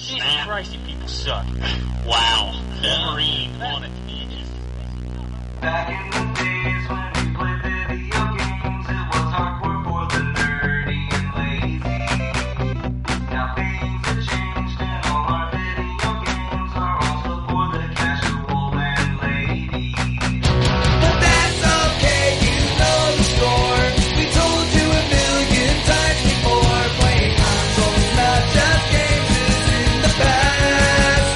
Jesus Christ, you people suck. Wow. Wolverine on it. Back in the days when we played video games, it was hardcore for the nerdy and lazy. Now things have changed and all our video games are also for the casual and lady. But that's okay, you know the score. We told you a million times before. Playing consoles, not just games, is in the past.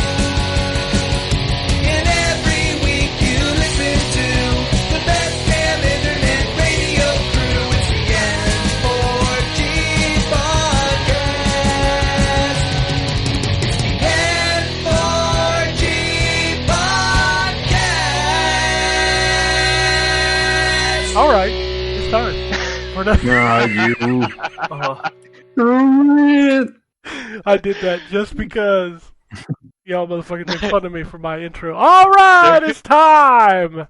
And every week you listen to the best damn internet radio crew. It's the N4G podcast. It's the N4G podcast. All right, it's time. For I did that just because y'all motherfuckers make fun of me for my intro. All right, it's time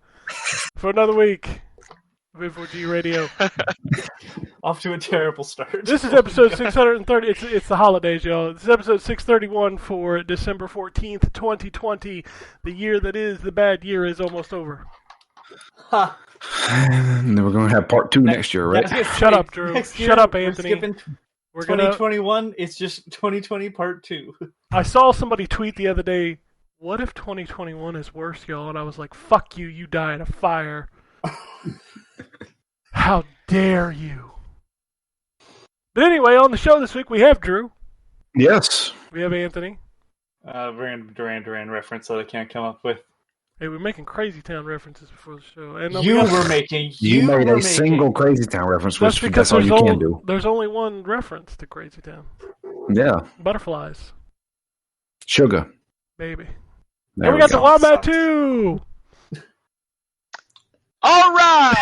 for another week of N4G Radio. Off to a terrible start. This is episode 630. It's the holidays, y'all. This is episode 631 for December 14th, 2020. The year that is the bad year is almost over. Ha. And then we're going to have part 2 next year, right? Shut up, Drew. Shut up, Anthony. We're skipping 2021. It's just 2020 part 2. I saw somebody tweet the other day, what if 2021 is worse, y'all? And I was like, fuck you, you die in a fire. How dare you? But anyway, on the show this week, we have Drew. Yes. We have Anthony. Random Duran reference that I can't come up with. Hey, we're making Crazy Town references before the show. And You made a single Crazy Town reference, That's which because that's all you can do. there's only one reference to Crazy Town. Yeah. Butterflies. Sugar. Baby. There And we got the go. Wombat too! All right!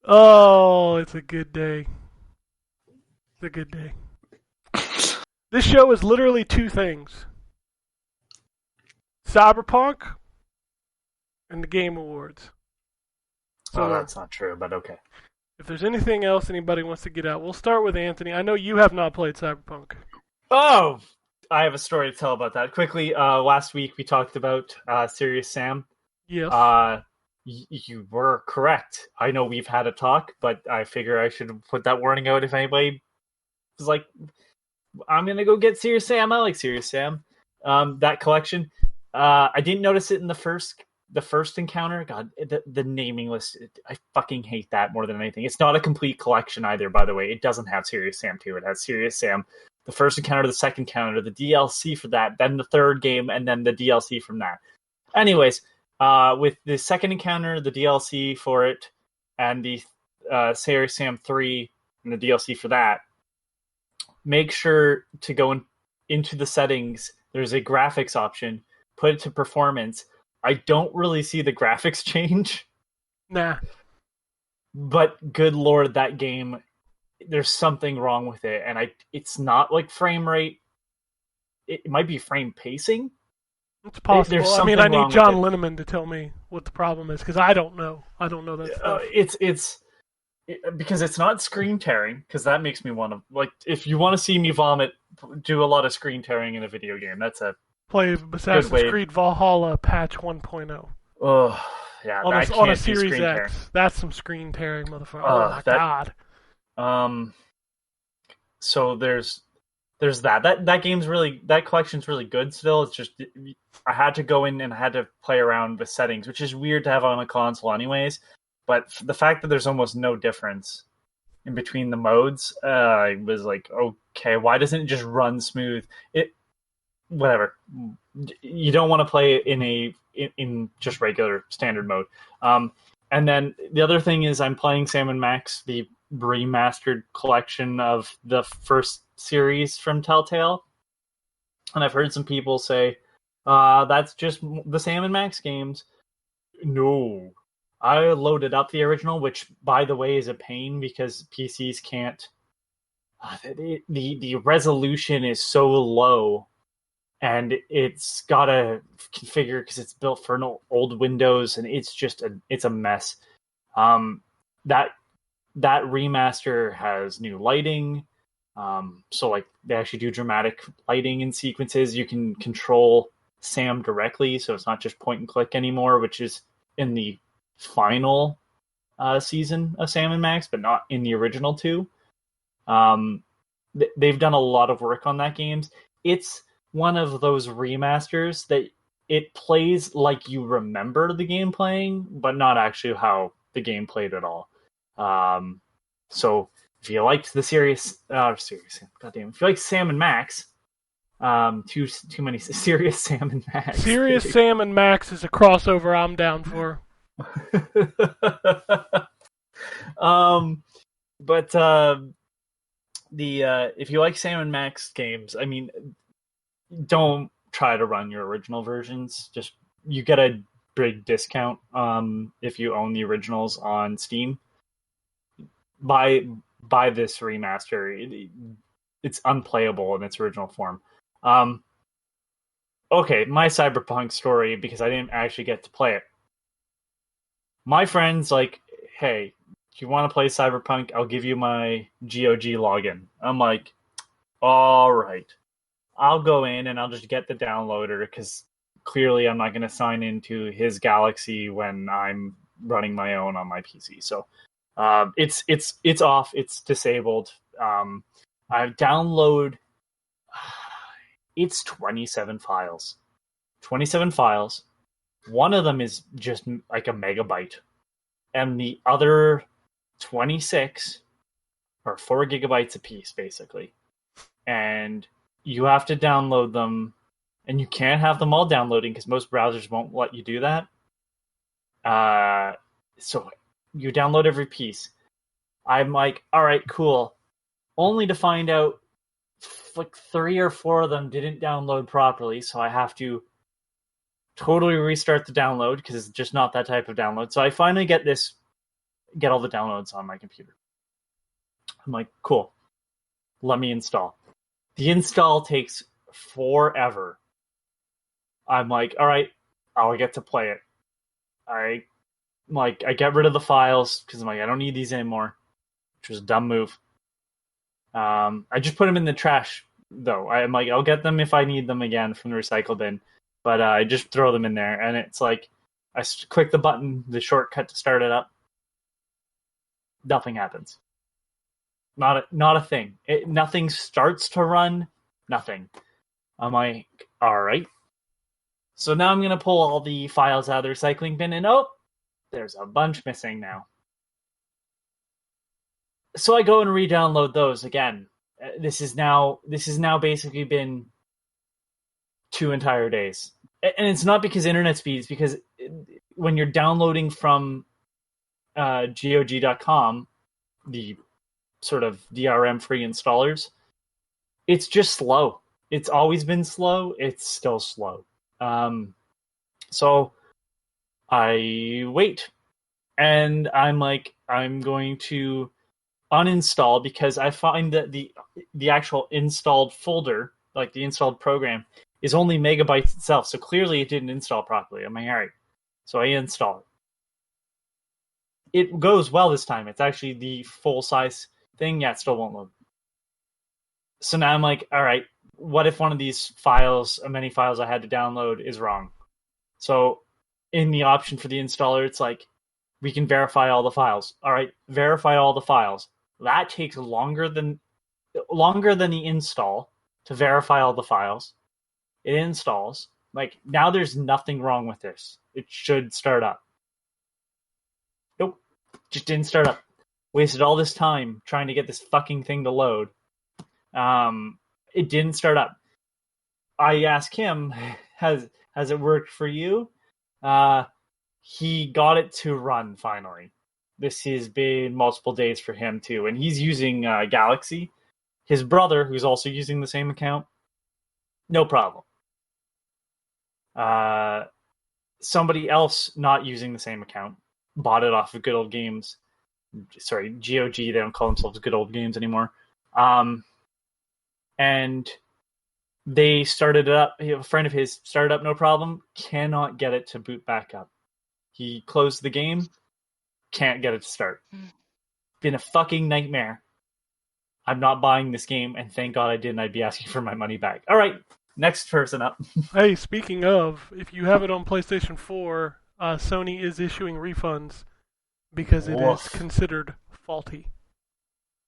Oh, it's a good day. It's a good day. This show is literally two things. Cyberpunk and the Game Awards. So that's not true, but okay. if there's anything else anybody wants to get out, we'll start with Anthony. I know you have not played Cyberpunk. Oh! I have a story to tell about that. Quickly, last week we talked about Serious Sam. Yes. You were correct. I know we've had a talk, but I figure I should put that warning out if anybody was like, I'm going to go get Serious Sam. I like Serious Sam. That collection. I didn't notice it in the first encounter. God, the naming list. I fucking hate that more than anything. It's not a complete collection either, by the way. It doesn't have Serious Sam 2. It has Serious Sam, the first encounter, the second encounter, the DLC for that, then the third game, and then the DLC from that. Anyways, with the second encounter, the DLC for it, and the Serious Sam 3 and the DLC for that, make sure to go into the settings. There's a graphics option. Put it to performance. I don't really see the graphics change. Nah. But good lord, that game, there's something wrong with it. And it's not like frame rate. It might be frame pacing. It's possible. There's I mean, something I wrong need John with Linneman to tell me what the problem is, because I don't know. I don't know that stuff. Because it's not screen tearing, because that makes me want to, like, if you want to see me vomit, do a lot of screen tearing in a video game. That's a Play Assassin's Creed Valhalla patch 1.0. Oh, yeah. On a Series X. That's some screen tearing, motherfucker. Oh my god. So there's that. That game's really, that collection's really good still. It's just, I had to go in and I had to play around with settings, which is weird to have on a console anyways. But the fact that there's almost no difference in between the modes, I was like, okay, why doesn't it just run smooth? Whatever. You don't want to play it in just regular standard mode. And then the other thing is I'm playing Sam & Max, the remastered collection of the first series from Telltale. And I've heard some people say, that's just the Sam & Max games. No. I loaded up the original, which, by the way, is a pain because PCs can't... The resolution is so low, and it's got to configure because it's built for an old Windows, and it's just it's a mess. That remaster has new lighting. So like they actually do dramatic lighting in sequences. You can control Sam directly, so it's not just point and click anymore, which is in the final season of Sam and Max, but not in the original two. They've done a lot of work on that games. It's one of those remasters that it plays like you remember the game playing, but not actually how the game played at all. So if you liked the series, goddamn, if you like Sam and Max, too many serious Sam and Max. Serious Sam and Max is a crossover I'm down for. But if you like Sam and Max games, I mean, don't try to run your original versions. Just you get a big discount if you own the originals on Steam. Buy this remaster. It's unplayable in its original form. Okay, my Cyberpunk story, because I didn't actually get to play it. My friend's like, hey, if you want to play Cyberpunk, I'll give you my GOG login. I'm like, all right. I'll go in and I'll just get the downloader, because clearly I'm not going to sign into his Galaxy when I'm running my own on my PC. So it's off. It's disabled. I download... It's 27 files. 27 files. One of them is just like a megabyte. And the other 26 are 4 gigabytes a piece, basically. And you have to download them. And you can't have them all downloading because most browsers won't let you do that. So you download every piece. I'm like, all right, cool. Only to find out like 3 or 4 of them didn't download properly, so I have to totally restart the download because it's just not that type of download. So I finally get all the downloads on my computer. I'm like, cool. Let me install. The install takes forever. I'm like, all right, I'll get to play it. I get rid of the files because I'm like, I don't need these anymore, which was a dumb move. I just put them in the trash, though. I'm like, I'll get them if I need them again from the recycle bin. But I just throw them in there, and it's like, I click the button, the shortcut to start it up. Nothing happens. Not a thing. Nothing starts to run. Nothing. I'm like, all right. So now I'm going to pull all the files out of the recycling bin, and there's a bunch missing now. So I go and re-download those again. This is now basically been 2 entire days. And it's not because internet speeds, because when you're downloading from GOG.com, the sort of DRM-free installers, it's just slow. It's always been slow. It's still slow. So I wait. And I'm like, I'm going to uninstall, because I find that the actual installed folder, like the installed program, is only megabytes itself. So clearly it didn't install properly. I'm like, all right. So I install it. It goes well this time. It's actually the full size thing. Yeah, it still won't load. So now I'm like, all right, what if one of these files, many files I had to download, is wrong? So in the option for the installer, it's like, we can verify all the files. All right, verify all the files. That takes longer than the install to verify all the files. It installs. Like, now there's nothing wrong with this. It should start up. Nope. Just didn't start up. Wasted all this time trying to get this fucking thing to load. It didn't start up. I asked him, has it worked for you? He got it to run finally. This has been multiple days for him too, and he's using Galaxy. His brother, who's also using the same account, no problem. Somebody else not using the same account bought it off of Good Old Games. Sorry, GOG. They don't call themselves Good Old Games anymore. And they started it up. A friend of his started up, no problem. Cannot get it to boot back up. He closed the game. Can't get it to start. Been a fucking nightmare. I'm not buying this game, and thank God I didn't. I'd be asking for my money back. All right, next person up. Hey, speaking of, if you have it on PlayStation 4, Sony is issuing refunds because it is considered faulty.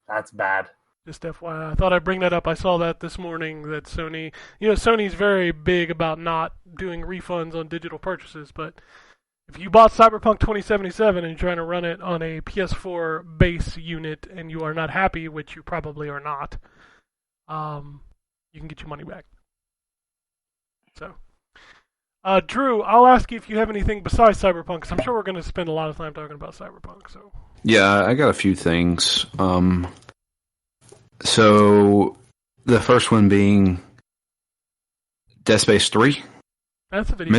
That's bad. Just FYI, I thought I'd bring that up. I saw that this morning that Sony, Sony's very big about not doing refunds on digital purchases, but if you bought Cyberpunk 2077 and you're trying to run it on a PS4 base unit and you are not happy, which you probably are not, you can get your money back. So, Drew, I'll ask you if you have anything besides Cyberpunk, because I'm sure we're going to spend a lot of time talking about Cyberpunk. So, Yeah, I got a few things. So the first one being Dead Space 3. That's a video.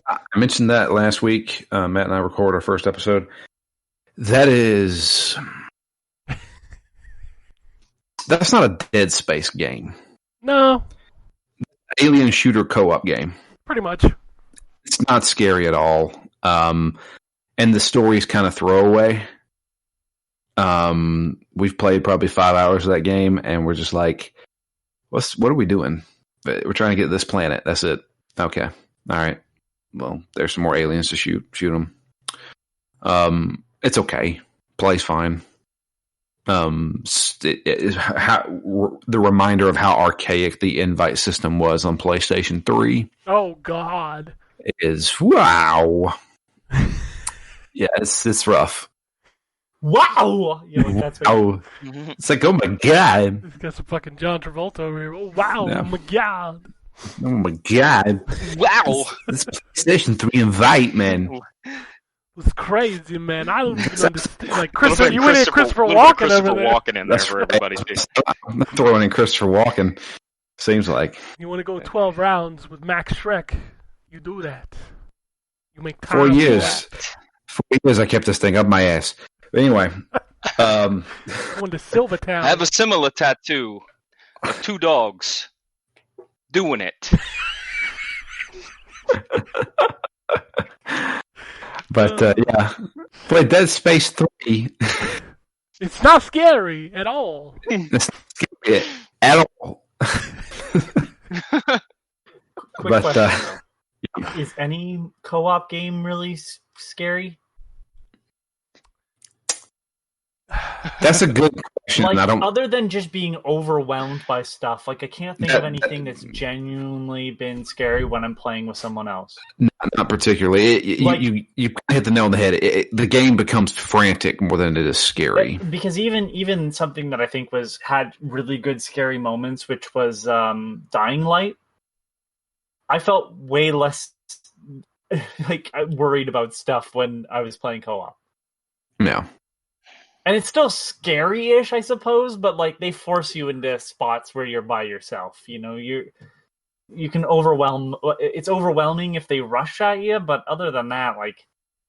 I mentioned that last week. Matt and I recorded our first episode. That's not a Dead Space game. No. Alien shooter co-op game. Pretty much. It's not scary at all. And the story's kind of throwaway. We've played probably 5 hours of that game, and we're just like, what are we doing? We're trying to get to this planet. That's it. Okay. All right. Well, there's some more aliens to shoot. Shoot them. It's okay. Plays fine. It is the reminder of how archaic the invite system was on PlayStation 3. Oh, God. It is, wow. Yeah, it's rough. Wow! That's what Oh, it's like, oh my God. He's got some fucking John Travolta over here. Oh, wow. Yeah. Oh, my God. Oh my God. Wow. This PlayStation 3 invite, man. It's crazy, man. I don't even understand. Like, Little bit you went in Christopher Walken over there. Walken in there That's for right. everybody's face. I'm throwing in Christopher Walken. Seems like. You want to go 12 rounds with Max Shrek, you do that. You make time 4 for years. that. 4 years I kept this thing up my ass. But anyway. Going to Silvertown. I have a similar tattoo of 2 dogs doing it. But yeah. Play Dead Space 3. It's not scary at all. It's not scary at all. Quick But question. Is any co-op game really scary? that's a good question. Like, I don't. other than just being overwhelmed by stuff, like I can't think of anything that's genuinely been scary when I'm playing with someone else. Not particularly. You hit the nail on the head. The game becomes frantic more than it is scary. Because even something that I think had really good scary moments, which was Dying Light, I felt way less like worried about stuff when I was playing co-op. Yeah. And it's still scary-ish, I suppose, but like they force you into spots where you're by yourself. You know, you can overwhelm. It's overwhelming if they rush at you, but other than that, like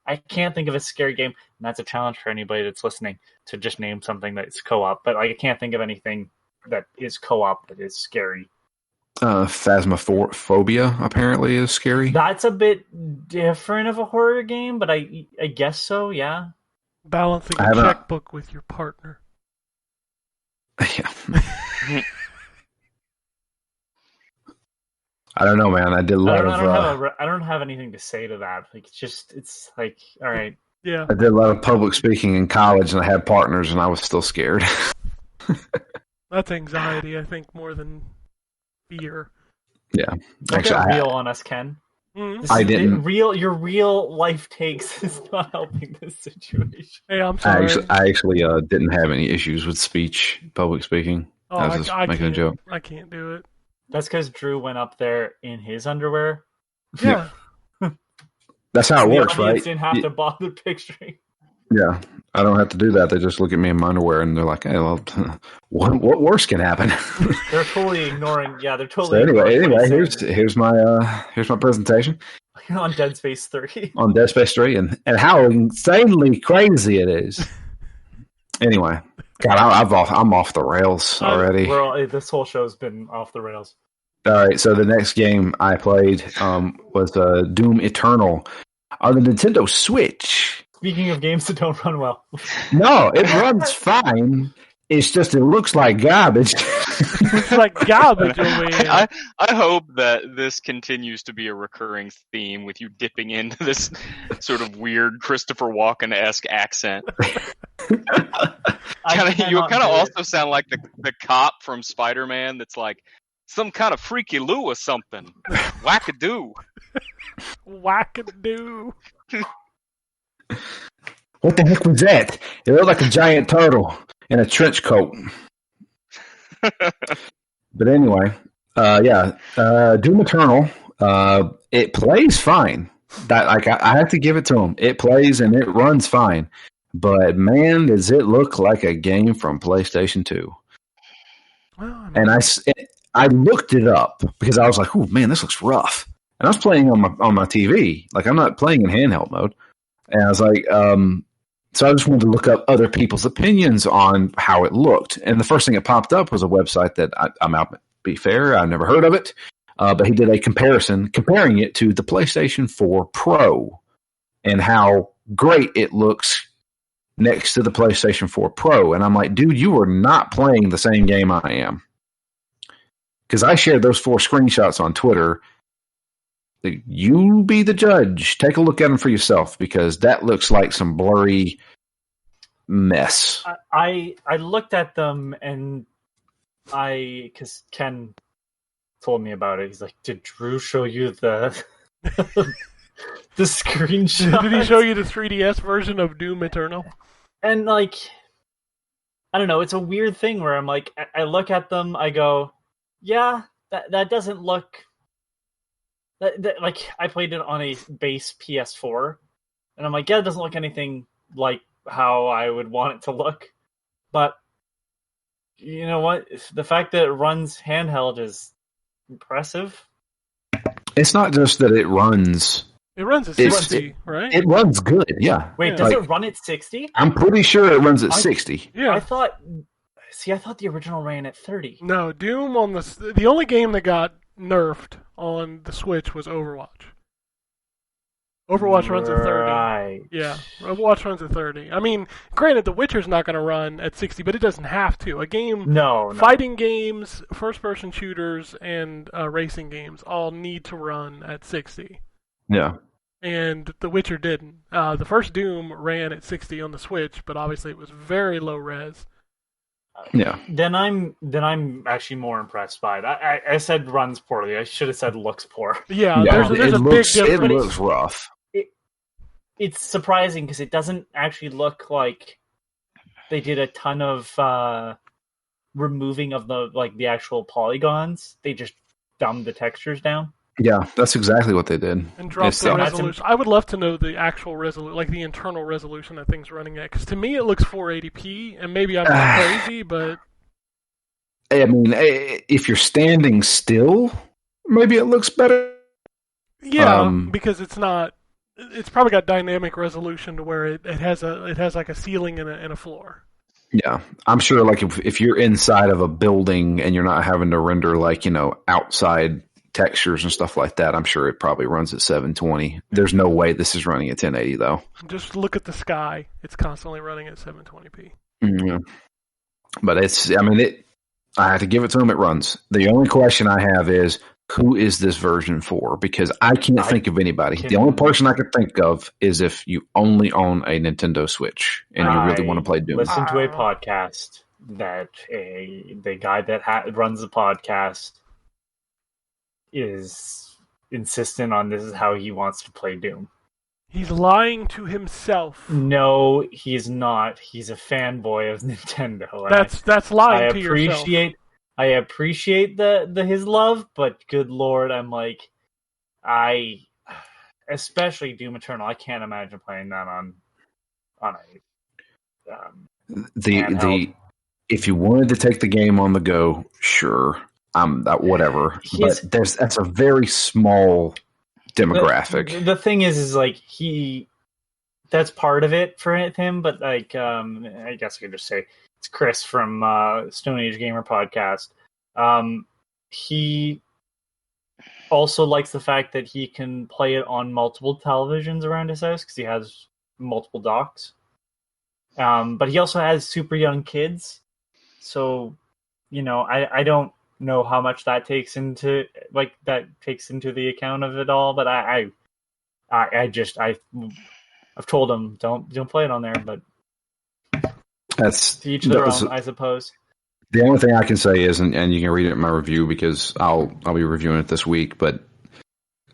I can't think of a scary game. And that's a challenge for anybody that's listening to just name something that's co-op. But like I can't think of anything that is co-op that is scary. Phasmophobia apparently is scary. That's a bit different of a horror game, but I guess so. Yeah. Balancing a checkbook with your partner. Yeah. I don't know, man. I did a lot I don't have anything to say to that. Like it's like all right. Yeah. I did a lot of public speaking in college, and I had partners, and I was still scared. That's anxiety, I think, more than fear. Yeah. Don't Actually, get real on us, Ken. Mm-hmm. I didn't. Your real life takes is not helping this situation. Hey, I'm sorry. I actually didn't have any issues with public speaking. Oh, I was just making a joke. I can't do it. That's because Drew went up there in his underwear. Yeah. That's how it The works, audience right? didn't have to bother picturing. Yeah, I don't have to do that. They just look at me in my underwear and they're like, "Hey, well, what worse can happen?" They're totally ignoring. Yeah, they're So totally. anyway, ignoring here's my presentation on Dead Space 3. on Dead Space 3 and how insanely crazy it is. Anyway, God, I'm off the rails already. This whole show's been off the rails. All right, so the next game I played was Doom Eternal on the Nintendo Switch. Speaking of games that don't run well, No, it runs fine. It's just it looks like garbage. It's like garbage over here. I hope that this continues to be a recurring theme with you dipping into this sort of weird Christopher Walken-esque accent. You kind of also sound like the cop from Spider-Man that's like some kind of freaky Lou or something. Wackadoo. Wackadoo. What the heck was that? It looked like a giant turtle in a trench coat. But anyway, Doom Eternal, it plays fine. I have to give it to them. It plays and it runs fine. But man, does it look like a game from PlayStation 2. Well, And I looked it up because I was like, "Oh man, this looks rough." And I was playing on my TV, like I'm not playing in handheld mode. And I was like, so I just wanted to look up other people's opinions on how it looked. And the first thing that popped up was a website that I'm out. Be fair, I've never heard of it, but he did a comparison, comparing it to the PlayStation 4 Pro and how great it looks next to the PlayStation 4 Pro. And I'm like, dude, you are not playing the same game I am. Because I shared those 4 screenshots on Twitter. You be the judge. Take a look at them for yourself, because that looks like some blurry mess. I looked at them and because Ken told me about it. He's like, "Did Drew show you the the screenshot? Did he show you the 3DS version of Doom Eternal? And like, I don't know. It's a weird thing where I'm like, I look at them, I go, yeah, that doesn't look. That, like, I played it on a base PS4, and I'm like, yeah, it doesn't look anything like how I would want it to look. But you know what? The fact that it runs handheld is impressive. It's not just that it runs. It runs at 60, right? It runs good, yeah. Wait, does it run at 60? I'm pretty sure it runs at 60. Yeah. I thought the original ran at 30. No, Doom on the only game that got nerfed on the Switch was Overwatch. Overwatch runs at 30. Right. Yeah, Overwatch runs at 30. I mean, granted, The Witcher's not going to run at 60, but it doesn't have to. A game, No. fighting games, first-person shooters, and racing games all need to run at 60. Yeah. And The Witcher didn't. The first Doom ran at 60 on the Switch, but obviously it was very low res. Yeah. Then I'm actually more impressed by it. I said runs poorly. I should have said looks poor. Yeah, there's a big difference. It looks rough. It's surprising because it doesn't actually look like they did a ton of removing of the actual polygons. They just dumbed the textures down. Yeah, that's exactly what they did. And dropped the resolution. I would love to know the actual resolution, like the internal resolution that thing's running at. Because to me, it looks 480p, and maybe I'm not crazy, but I mean, if you're standing still, maybe it looks better. Yeah, because it's not. It's probably got dynamic resolution to where it has like a ceiling and a floor. Yeah, I'm sure. Like if you're inside of a building and you're not having to render outside textures and stuff like that, I'm sure it probably runs at 720. There's no way this is running at 1080 though. Just look at the sky; it's constantly running at 720p. Yeah. But I have to give it to them. It runs. The only question I have is, who is this version for? Because I can't think of anybody. The only person I could think of is if you only own a Nintendo Switch and you really want to play Doom. Listen to a podcast that the guy that runs the podcast is insistent on this is how he wants to play Doom. He's lying to himself. No, he's not. He's a fanboy of Nintendo. That's lying to yourself. I appreciate the his love, but good lord, I'm like, especially Doom Eternal. I can't imagine playing that on a if you wanted to take the game on the go, sure, whatever. But that's a very small demographic. The thing is like that's part of it for him, but like I guess I could just say it's Chris from Stone Age Gamer podcast. He also likes the fact that he can play it on multiple televisions around his house because he has multiple docks. But he also has super young kids, So, I don't know how much that takes into the account of it all, but I've told them don't play it on there, but That's to each their that's- own, I suppose. The only thing I can say is, and you can read it in my review because I'll be reviewing it this week. But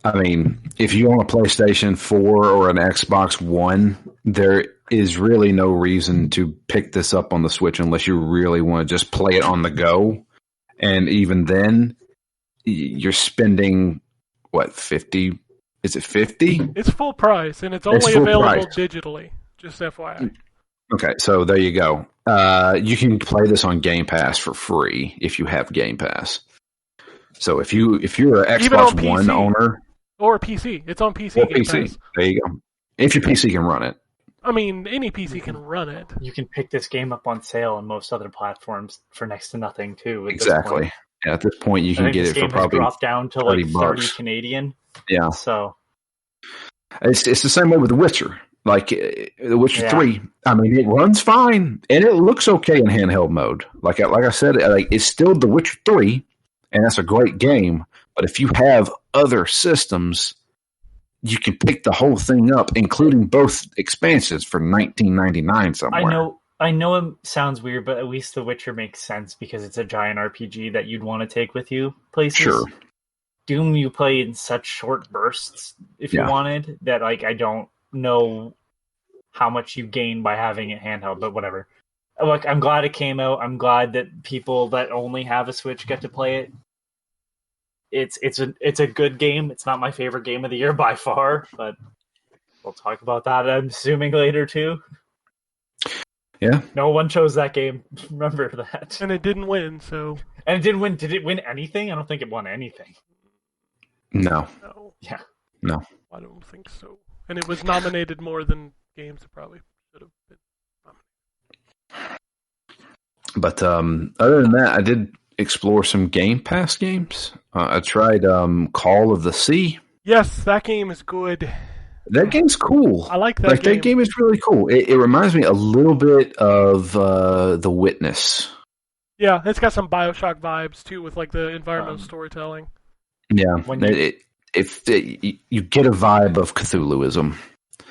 I mean, if you own a PlayStation 4 or an Xbox One, there is really no reason to pick this up on the Switch unless you really want to just play it on the go. And even then, you're spending what, 50? Is it 50? It's full price, and it's only full available price. digitally. Just FYI. Okay, so there you go. You can play this on Game Pass for free if you have Game Pass. So if you're an Even on Xbox One PC. owner Or PC. It's on PC. or Game PC, Pass. there you go. If your PC can run it, I mean, any PC can run it. You can pick this game up on sale on most other platforms for next to nothing too. At this exactly. point. Yeah, at this point, you I can think get this it for game has probably dropped down to like 30 30 bucks. Canadian. Yeah. So It's the same way with The Witcher. Like The Witcher Yeah. 3, I mean, it runs fine and it looks okay in handheld mode. Like I said, it's still The Witcher 3, and that's a great game. But if you have other systems, you can pick the whole thing up, including both expansions for $19.99 somewhere. I know it sounds weird, but at least The Witcher makes sense because it's a giant RPG that you'd want to take with you places. Sure. Doom you play in such short bursts if you Yeah. wanted that like I don't know how much you gain by having it handheld, but whatever. Look, I'm glad it came out. I'm glad that people that only have a Switch get to play it. It's a good game. It's not my favorite game of the year by far, but we'll talk about that I'm assuming later too. Yeah. No one chose that game. Remember that. And it didn't win, so And it didn't win. Did it win anything? I don't think it won anything. No. no. Yeah. No. I don't think so. And it was nominated more than games it probably should have been nominated. But other than that, I did explore some Game Pass games. I tried Call of the Sea. Yes, that game is good. That game's cool. I like that Like game. that game is really cool. It reminds me a little bit of The Witness. Yeah, it's got some BioShock vibes too with like the environmental storytelling. Yeah, When you- you get a vibe of Cthulhuism.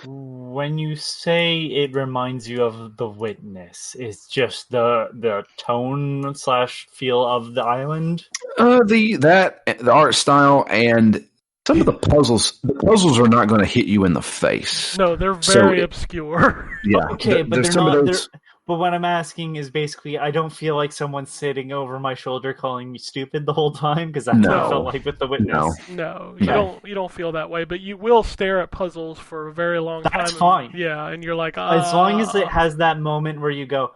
When you say it reminds you of The Witness, it's just the tone / feel of the island. The art style and some of the puzzles. The puzzles are not going to hit you in the face. No, they're So very it- obscure. Yeah, Okay, but there's they're some of not. those- But what I'm asking is basically, I don't feel like someone's sitting over my shoulder calling me stupid the whole time because that's what No. it felt like with The Witness. No. No, you No. don't feel that way, but you will stare at puzzles for a very long time. That's and- fine. Yeah, and you're like, As long as it has that moment where you go,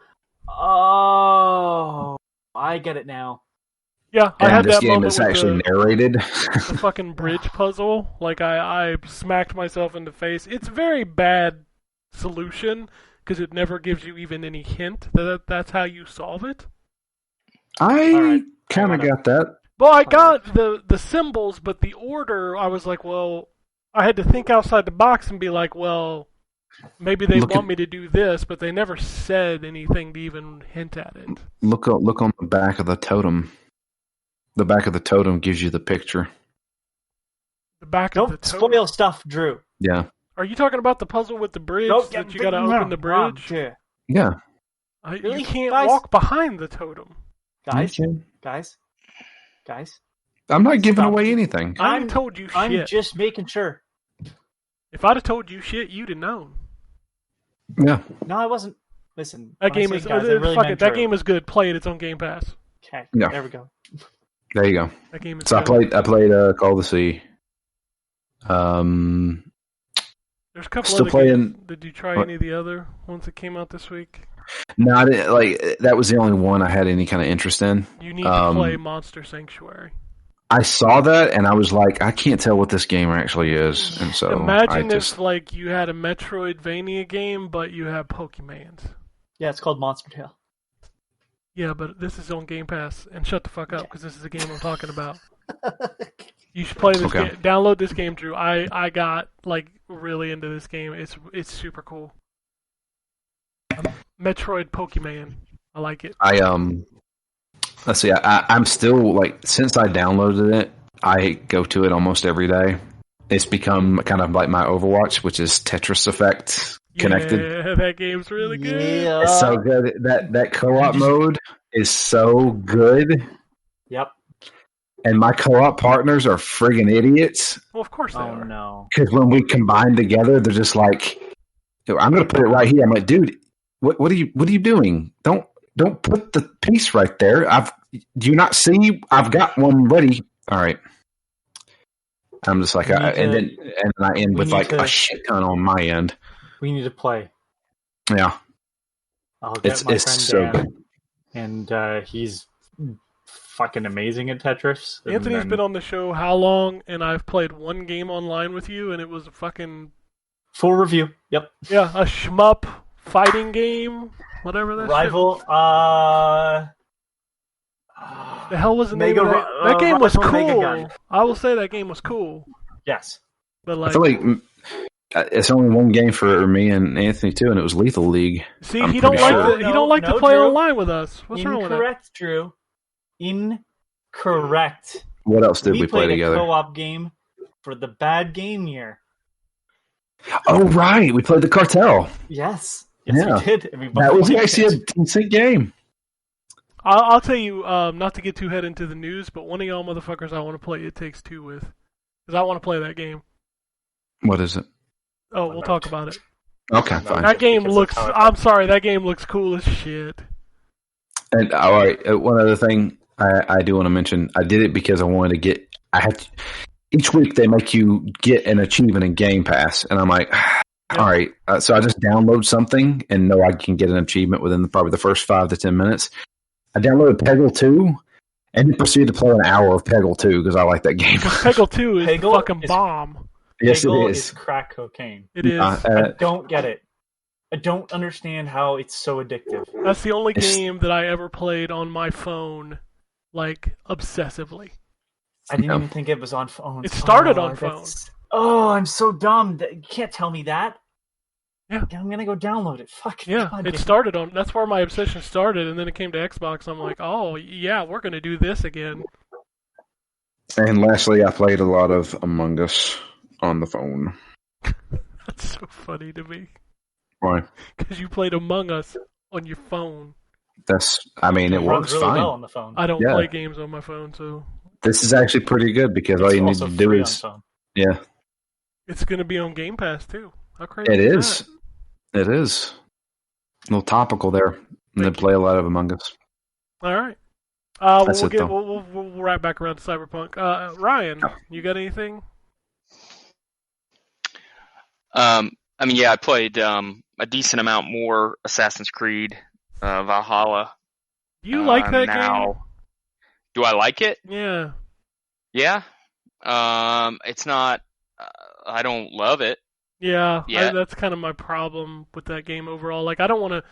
"Oh, I get it now." Yeah, I And had this that game moment is with actually the narrated. fucking bridge puzzle. Like I smacked myself in the face. It's a very bad solution because it never gives you even any hint that that's how you solve it. I Alright, kind I of gotta- got that. Well, I got the symbols, but the order, I was like, well, I had to think outside the box and be like, well, maybe they Look want at- me to do this, but they never said anything to even hint at it. Look on the back of the totem. The back of the totem gives you the picture. The back of the Don't totem. spoil stuff, Drew. Yeah, Are you talking about the puzzle with the bridge Don't that get- you got to no, open the bridge? yeah. yeah. Really? You can't Guys? walk behind the totem. Guys, Okay. guys. I'm not giving Stop. away anything. I I'm- ain't told you I'm shit. just making sure. If I'd have told you shit, you'd have known. Yeah, No, I wasn't. Listen, That when I game say is guys, I really fuck meant it. That Drew. game is good. Play it. It's on Game Pass. Okay, Yeah. there we go. there you go. That game is So I good. played Call of the Sea. There's a couple still other playing- games. Did you try What? any of the other ones that came out this week? No, I didn't, like that was the only one I had any kind of interest in. You need to play Monster Sanctuary. I saw that and I was like, I can't tell what this game actually is, and so Imagine I if like you had a Metroidvania game, but you have Pokemans. Yeah, it's called Monster Tail. Yeah, but this is on Game Pass, and shut the fuck up because this is the game I'm talking about. You should play this Okay. game. Download this game, Drew. I got like really into this game. It's super cool. Metroid Pokemon. I like it. Let's see. I'm still like, since I downloaded it, I go to it almost every day. It's become kind of like my Overwatch, which is Tetris Effect connected. Yeah, that game's really good. Yeah. It's so good. That co-op mode is so good, Yep. and my co-op partners are friggin' idiots. Well, of course they Oh are. no. Because when we combine together, they're just like, I'm going to put it right here. I'm like, dude, what are you doing? Don't put the piece right there. Do you not see? I've got one ready. All right. I'm just like, and then I end with like a shit ton on my end. We need to play. Yeah, I'll get my it's friend so Dan, good. and he's fucking amazing at Tetris. And Anthony's then- been on the show how long? And I've played one game online with you, and it was a fucking full review. Yep. a shmup fighting game, whatever that Rival. shit. The hell was the name of that? That game was Rival Mega cool. Gun. I will say that game was cool, Yes. but I like, feel like it's only one game for me and Anthony too, and it was Lethal League. see, I'm he don't pretty like sure. to, he don't like to No, play Drew. online with us. What's wrong with that? Incorrect, Drew. Incorrect. What else did we play played together? a co-op game for the bad game year. Oh, right. We played the Cartel. Yes. Yeah. We did. And we both That was liked actually a it. decent game. I'll tell you, not to get too head into the news, but one of y'all motherfuckers I want to play It Takes Two with, because I want to play that game. What is it? Oh, we'll talk about it. Okay, fine. That game Because looks. that's how it I'm sorry, that game looks cool as shit. And all right, one other thing I do want to mention. I did it because I wanted to get. Each week they make you get an achievement in Game Pass, and I'm like, all right. So I just download something and know I can get an achievement within probably the first 5 to 10 minutes. I downloaded Peggle 2 and then proceeded to play an hour of Peggle 2 because I like that game. Peggle 2 is Peggle fucking is- bomb. Yes, it Peggle is. crack cocaine. It is. I don't get it. I don't understand how it's so addictive. That's the only It's- game that I ever played on my phone, like obsessively. I didn't Yeah. even think it was on phones. It started on that's- Oh, I'm so dumb. You can't tell me that. Yeah. I'm gonna go download it. Fuck. Yeah, God, it started on. That's where my obsession started, and then it came to Xbox. I'm like, oh yeah, we're gonna do this again. And lastly, I played a lot of Among Us on the phone. That's so funny to me Why? because you played Among Us on your phone. It It works runs really fine. well on the phone. I don't Yeah. play games on my phone, so This is actually pretty good because all It's you need also to do free on is, phone. yeah, it's gonna be on Game Pass too. How crazy it is is. It is. A little topical there. And they play a lot of Among Us. that? All right. Well, That's it, though. we'll wrap back around to Cyberpunk. Ryan, you got anything? I mean, yeah, I played a decent amount more Assassin's Creed Valhalla. Do you like that now. Do I like it? game? Yeah. It's not. I don't love it. Yeah. Yeah. That's kind of my problem with that game overall. Like, I don't want to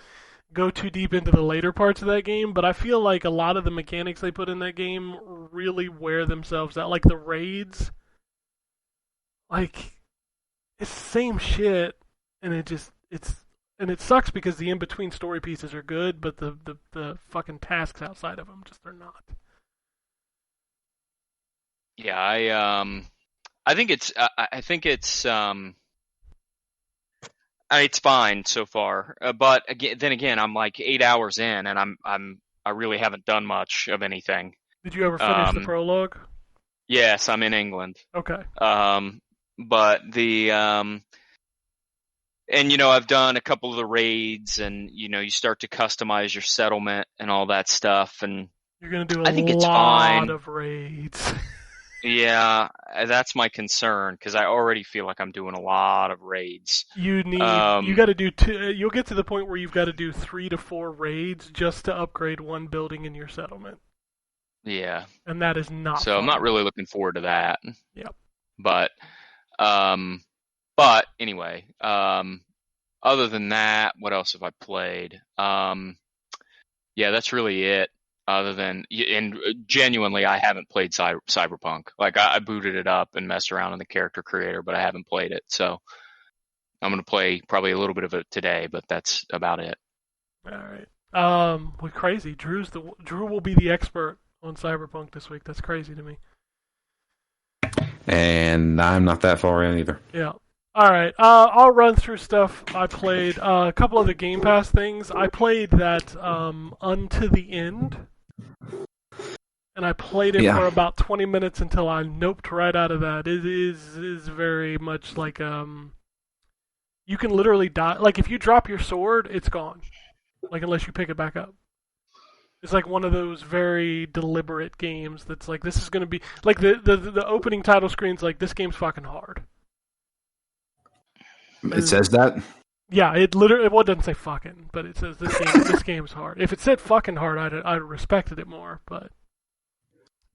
go too deep into the later parts of that game, but I feel like a lot of the mechanics they put in that game really wear themselves out. Like the raids, like it's the same shit, and it sucks because the in between story pieces are good, but the fucking tasks outside of them just are not. Yeah, I think it's it's fine so far. But again, I'm like 8 hours in, and I really haven't done much of anything. Did you ever finish the prologue? Yes, I'm in England. Okay. But and I've done a couple of the raids, and you start to customize your settlement and all that stuff, and You're gonna do I think a it's lot fine. of raids. yeah, that's my concern because I already feel like I'm doing a lot of raids. You got to do two. You'll get to the point where you've got to do 3 to 4 raids just to upgrade one building in your settlement, Yeah, and that is not. so I'm fun. not really looking forward to that. Yep. But anyway, other than that, what else have I played? Yeah, that's really it. Other than, and genuinely, I haven't played Cyberpunk. Like, I booted it up and messed around in the character creator, but I haven't played it. So I'm going to play probably a little bit of it today, but that's about it. All right. We're crazy. Drew will be the expert on Cyberpunk this week. That's crazy to me. And I'm not that far in either. Yeah. All right. I'll run through stuff I played. A couple of the Game Pass things. I played that Unto the End, and I played it for about 20 minutes until I noped right out of that. It is very much like you can literally die. Like if you drop your sword, it's gone. Like unless you pick it back up. It's like one of those very deliberate games that's like, this is going to be like the opening title screen's like, this game's fucking hard. It says that? Yeah, it literally, well, it doesn't say fucking, but it says this game's hard. If it said fucking hard, I'd respected it more, but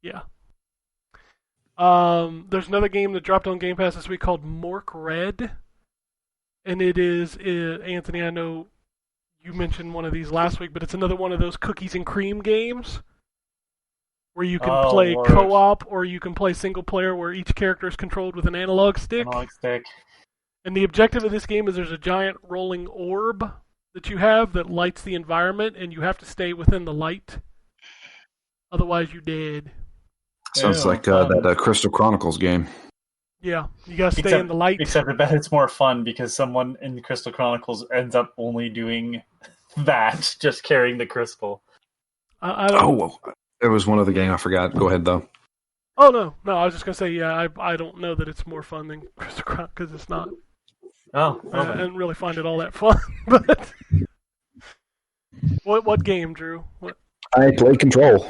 yeah. There's another game that dropped on Game Pass this week called Mork Red, and it is, Anthony, I know you mentioned one of these last week, but it's another one of those cookies and cream games where you can play co-op or you can play single player where each character is controlled with an analog stick. And the objective of this game is there's a giant rolling orb that you have that lights the environment, and you have to stay within the light. Otherwise, you're dead. Sounds like that Crystal Chronicles game. Yeah, you gotta stay in the light. Except I bet it's more fun because someone in the Crystal Chronicles ends up only doing that, just carrying the crystal. I don't... there was one other game I forgot. Go ahead, though. Oh, no, I was just gonna say, yeah, I don't know that it's more fun than Crystal Chronicles, because it's not. Oh, I didn't really find it all that fun, but... What game, Drew? I played Control.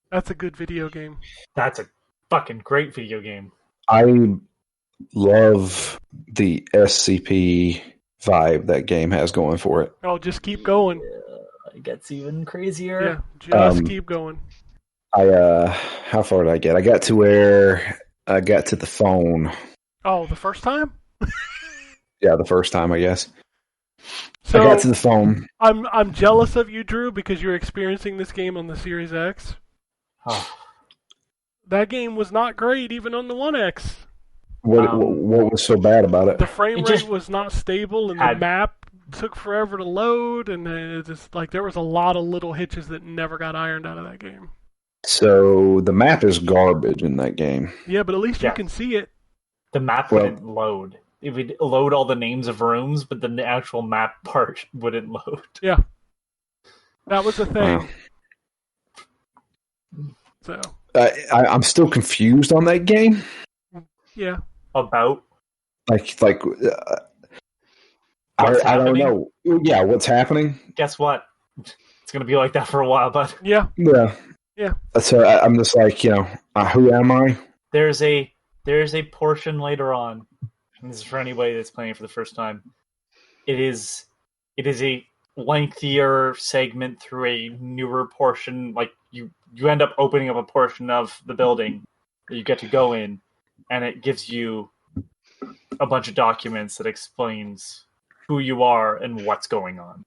That's a good video game. That's a fucking great video game. I love the SCP vibe that game has going for it. Oh, just keep going. It gets even crazier. Yeah, just keep going. How far did I get? I got to where I got to the phone. Oh, the first time? Yeah, the first time, I guess. So I got to the phone. I'm jealous of you, Drew, because you're experiencing this game on the Series X. Oh. That game was not great, even on the One X. What was so bad about it? The frame rate was not stable, and the map took forever to load, and it just like there was a lot of little hitches that never got ironed out of that game. So the map is garbage in that game. Yeah, but at least you can see it. The map wouldn't load. It would load all the names of rooms, but then the actual map part wouldn't load. Yeah. That was the thing. Wow. So I'm still confused on that game. Yeah. About? I don't know. Yeah, what's happening? Guess what? It's going to be like that for a while, but... Yeah. So I'm just like, who am I? There's a portion later on, and this is for anybody that's playing for the first time. It is a lengthier segment through a newer portion. Like you end up opening up a portion of the building that you get to go in, and it gives you a bunch of documents that explains who you are and what's going on.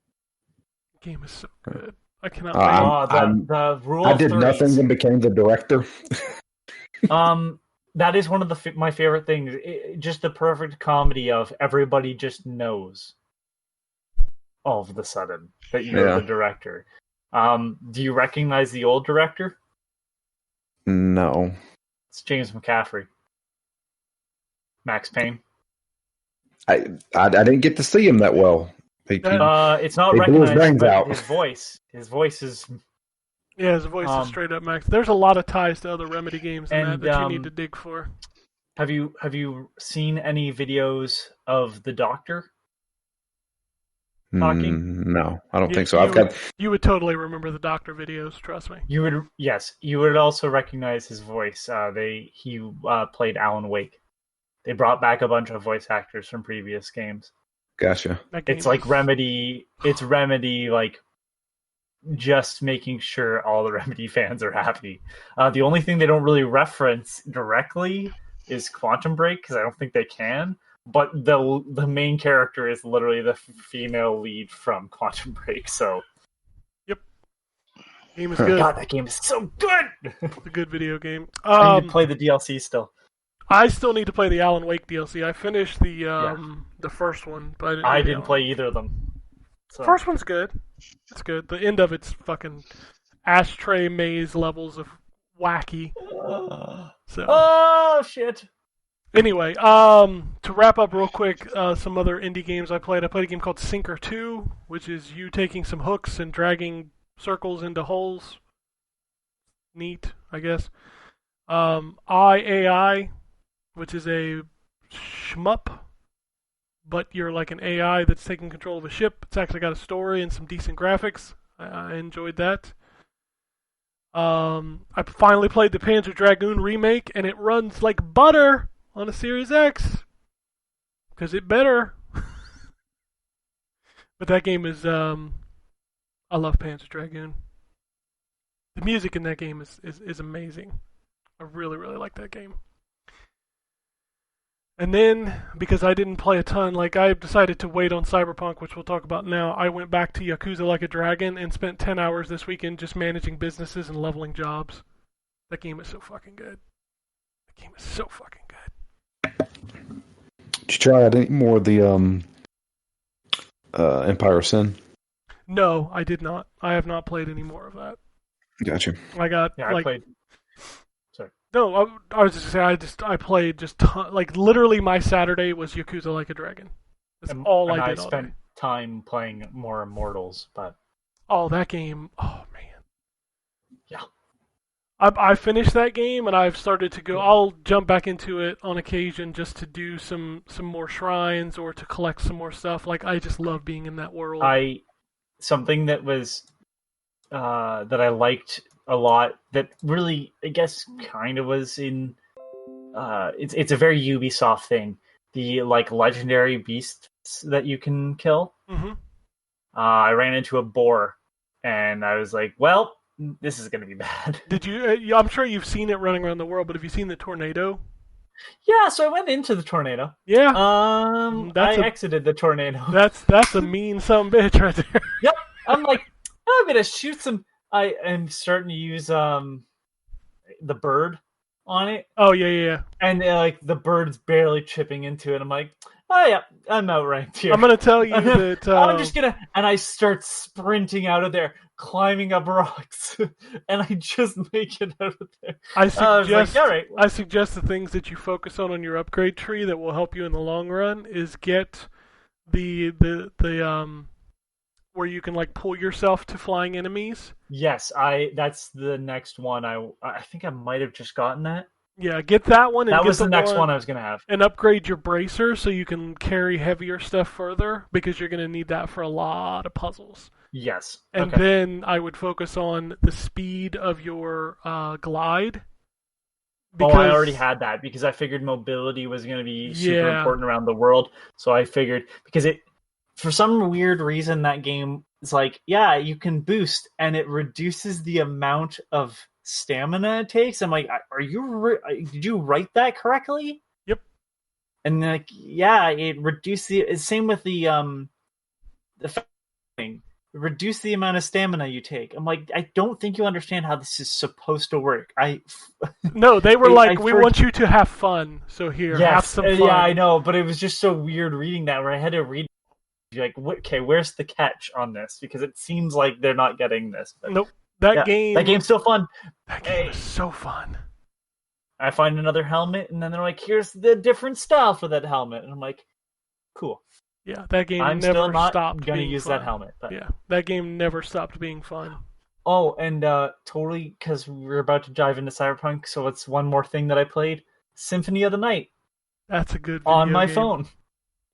The game is so good. I cannot. The rule. I did nothing and became the director. That is one of my favorite things. Just the perfect comedy of everybody just knows all of the sudden that you're the director. Do you recognize the old director? No. It's James McCaffrey. Max Payne. I didn't get to see him that well. It's not recognized, but his voice is... Yeah, his voice is straight up Max. There's a lot of ties to other Remedy games that you need to dig for. Have you seen any videos of the Doctor talking? No, I don't think so. You would totally remember the Doctor videos. Trust me. You would. Yes, you would also recognize his voice. He played Alan Wake. They brought back a bunch of voice actors from previous games. Gotcha. It's like Remedy. It's Remedy, like just making sure all the Remedy fans are happy. The only thing they don't really reference directly is Quantum Break, because I don't think they can. But the main character is literally the female lead from Quantum Break. So, yep, game is good. God, that game is so good. It's a good video game. I need to play the DLC still. I still need to play the Alan Wake DLC. I finished the first one, but I didn't play either of them. So, First one's good. It's good. The end of it's fucking ashtray maze levels of wacky. So oh shit! anyway, to wrap up real quick, some other indie games I played. I played a game called Sinker 2, which is you taking some hooks and dragging circles into holes. Neat, I guess. IAI, which is a shmup, but you're like an AI that's taking control of a ship. It's actually got a story and some decent graphics. I enjoyed that. I finally played the Panzer Dragoon remake, and it runs like butter on a Series X. Because it better. But that game is, I love Panzer Dragoon. The music in that game is amazing. I really, really like that game. And then, because I didn't play a ton, like I decided to wait on Cyberpunk, which we'll talk about now, I went back to Yakuza Like a Dragon and spent 10 hours this weekend just managing businesses and leveling jobs. That game is so fucking good. That game is so fucking good. Did you try out any more of the Empire of Sin? No, I did not. I have not played any more of that. Gotcha. I got, Yeah, I played. No, I was just saying, I played just like literally my Saturday was Yakuza Like a Dragon. That's all I did all spent day. time playing more Immortals, but Oh, that game! Oh man. Yeah. I finished that game and I've started to go. I'll jump back into it on occasion just to do some more shrines or to collect some more stuff. Like I just love being in that world. Something that was that I liked a lot that really, I guess, kind of was in it's a very Ubisoft thing. The like legendary beasts that you can kill. Mm-hmm. I ran into a boar and I was like, well, this is going to be bad. Did you? I'm sure you've seen it running around the world, but have you seen the tornado? Yeah, so I went into the tornado. Yeah. I exited the tornado. That's a mean son bitch right there. Yep. I'm like, I'm gonna shoot some. I am starting to use the bird on it. Oh yeah. And like the bird's barely chipping into it. I'm like, oh yeah, I'm outranked here. I'm gonna tell you that I'm just gonna, and I start sprinting out of there, climbing up rocks, and I just make it out of there. I suggest, all right. I suggest the things that you focus on your upgrade tree that will help you in the long run is get the where you can like pull yourself to flying enemies. Yes, that's the next one. I think I might have just gotten that. Yeah, get that one. And that get was the next one I was gonna have. And upgrade your bracer so you can carry heavier stuff further because you're gonna need that for a lot of puzzles. Yes. And then I would focus on the speed of your glide. Because, I already had that because I figured mobility was going to be super important around the world. So I figured because for some weird reason, that game is like, yeah, you can boost and it reduces the amount of stamina it takes. I'm like, did you write that correctly? Yep. And like, yeah, it reduced same with the thing. Reduce the amount of stamina you take. I'm like, I don't think you understand how this is supposed to work. No, they were like, we want you to have fun. So here, have some fun. Yeah, I know, but it was just so weird reading that where I had to read like, okay, where's the catch on this? Because it seems like they're not getting this. But, nope. That game's still fun. That game is so fun. I find another helmet, and then they're like, here's the different style for that helmet. And I'm like, cool. Yeah, that game I'm never still not stopped gonna being use fun. that helmet. But. Yeah, that game never stopped being fun. Oh, and totally, because we're about to dive into Cyberpunk, so it's one more thing that I played. Symphony of the Night. That's a good on video my game. phone.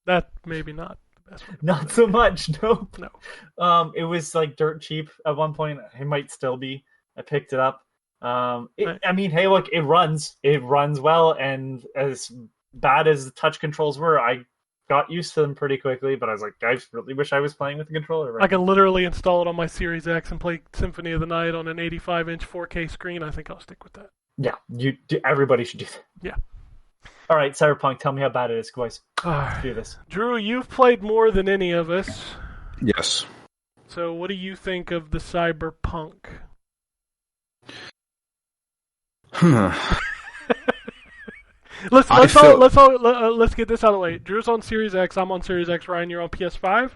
That maybe not the best one. Not so much, nope. No. It was like dirt cheap at one point. It might still be. I picked it up. I mean, hey, look, it runs. It runs well, and as bad as the touch controls were, I got used to them pretty quickly, but I was like, I really wish I was playing with the controller. Right I can literally install it on my Series X and play Symphony of the Night on an 85-inch 4K screen. I think I'll stick with that. Yeah, everybody should do that. Yeah. All right, Cyberpunk, tell me how bad it is, boys. Let's do this. Drew, you've played more than any of us. Yes. So what do you think of the Cyberpunk? Let's get this out of the way. Drew's on Series X. I'm on Series X. Ryan, you're on PS5.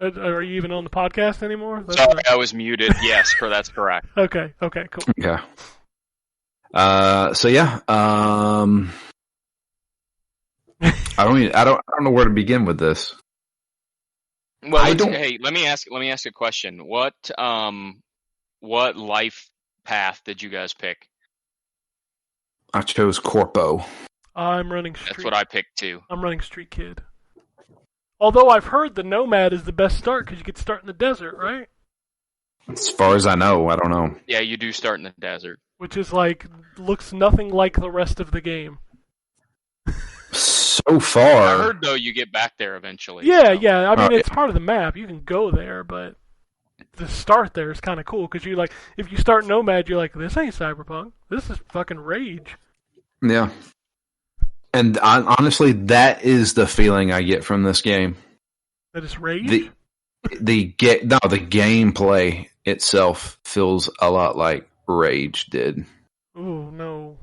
Are you even on the podcast anymore? That's Sorry, not- I was muted. Yes, that's correct. Okay, cool. Yeah. So yeah. I don't know where to begin with this. Well, I don't- hey, let me ask a question. What life path did you guys pick? I chose Corpo. I'm running Street. That's what I picked too. I'm running Street Kid. Although I've heard the Nomad is the best start because you get to start in the desert, right? As far as I know, I don't know. Yeah, you do start in the desert. Which is like looks nothing like the rest of the game. So far, I heard though you get back there eventually. Yeah, so. yeah. I mean, Oh, it's part of the map. You can go there, but the start there is kind of cool because you like if you start Nomad, you're like, this ain't Cyberpunk. This is fucking Rage. yeah. And honestly, that is the feeling I get from this game. That is Rage. The gameplay itself feels a lot like Rage did. Ooh, no.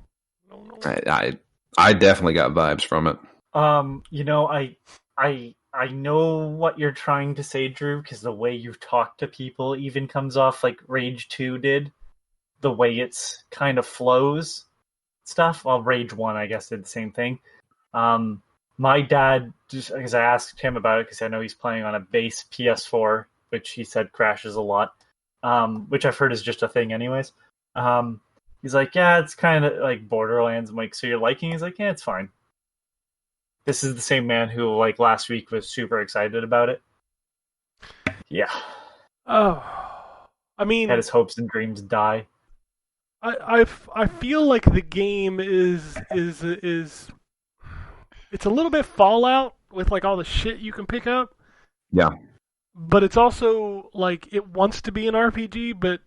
I definitely got vibes from it. You know, I know what you're trying to say, Drew, because the way you talk to people even comes off like Rage 2 did. The way it's kind of flows stuff. Well, Rage 1, I guess, did the same thing. My dad, just because I asked him about it, because I know he's playing on a base PS4, which he said crashes a lot, which I've heard is just a thing anyways. He's like, yeah, it's kind of like Borderlands. I'm like, so you're liking it? He's like, yeah, it's fine. This is the same man who, like, last week was super excited about it. Yeah. Oh, I mean, Had his hopes and dreams die. I feel like the game is it's a little bit Fallout with like all the shit you can pick up. Yeah. But it's also like it wants to be an RPG, but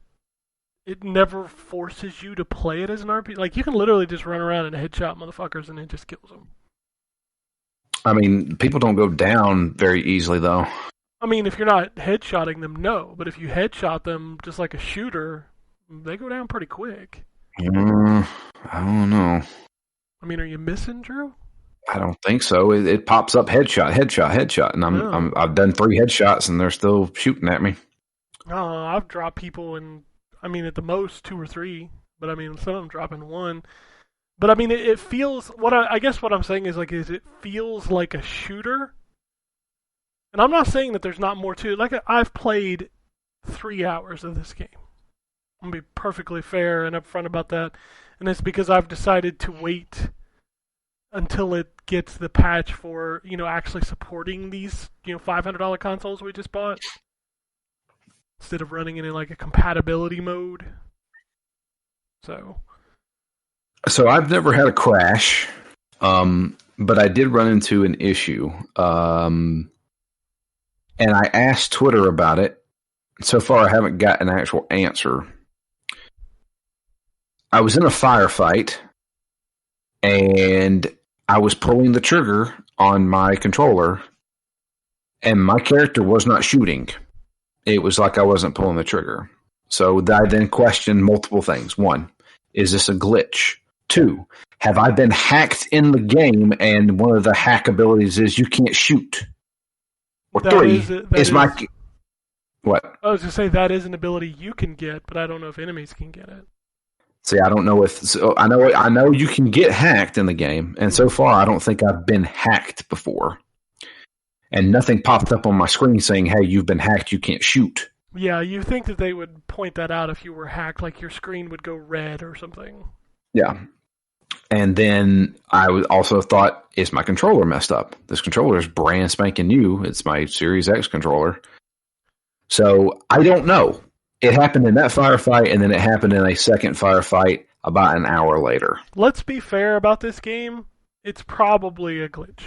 it never forces you to play it as an RPG. Like you can literally just run around and headshot motherfuckers and it just kills them. I mean, people don't go down very easily, though. I mean, if you're not headshotting them, no. But if you headshot them just like a shooter, they go down pretty quick. I don't know. I mean, are you missing, Drew? I don't think so. It pops up headshot, and I've done 3 headshots, and they're still shooting at me. I've dropped people in, I mean, at the most 2 or 3, but I mean, some of them drop in 1. But I mean, it feels, I guess what I'm saying is it feels like a shooter. And I'm not saying that there's not more to it. Like, I've played 3 hours of this game. I'm going to be perfectly fair and upfront about that. And it's because I've decided to wait until it gets the patch for, actually supporting these, $500 consoles we just bought. Instead of running it in, like, a compatibility mode. So I've never had a crash, but I did run into an issue. And I asked Twitter about it. So far, I haven't got an actual answer. I was in a firefight, and I was pulling the trigger on my controller, and my character was not shooting. It was like I wasn't pulling the trigger. So I then questioned multiple things. 1, is this a glitch? 2, have I been hacked in the game, and one of the hack abilities is you can't shoot? Or 3, what? I was going to say that is an ability you can get, but I don't know if enemies can get it. See, I don't know I know you can get hacked in the game, and so far I don't think I've been hacked before. And nothing popped up on my screen saying, hey, you've been hacked, you can't shoot. Yeah, you think that they would point that out if you were hacked, like your screen would go red or something. Yeah. And then I also thought, is my controller messed up? This controller is brand spanking new. It's my Series X controller. So I don't know. It happened in that firefight, and then it happened in a second firefight about an hour later. Let's be fair about this game. It's probably a glitch.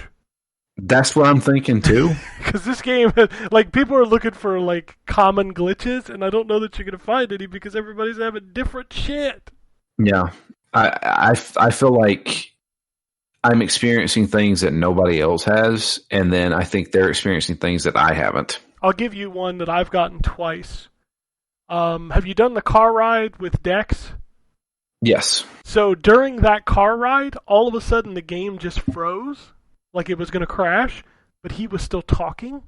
That's what I'm thinking, too. Because this game, like, people are looking for, like, common glitches, and I don't know that you're going to find any because everybody's having different shit. Yeah. I feel like I'm experiencing things that nobody else has, and then I think they're experiencing things that I haven't. I'll give you one that I've gotten twice. Have you done the car ride with Dex? Yes. So during that car ride, all of a sudden the game just froze, like it was going to crash, but he was still talking.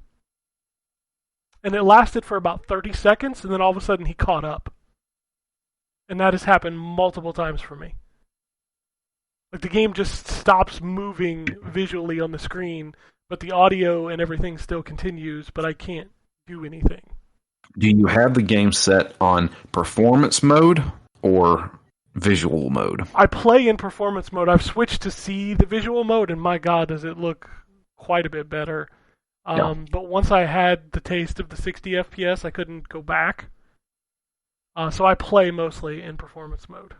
And it lasted for about 30 seconds, and then all of a sudden he caught up. And that has happened multiple times for me. Like the game just stops moving visually on the screen, but the audio and everything still continues, but I can't do anything. Do you have the game set on performance mode or visual mode? I play in performance mode. I've switched to see the visual mode, and my God, does it look quite a bit better. But once I had the taste of the 60 FPS, I couldn't go back. So I play mostly in performance mode.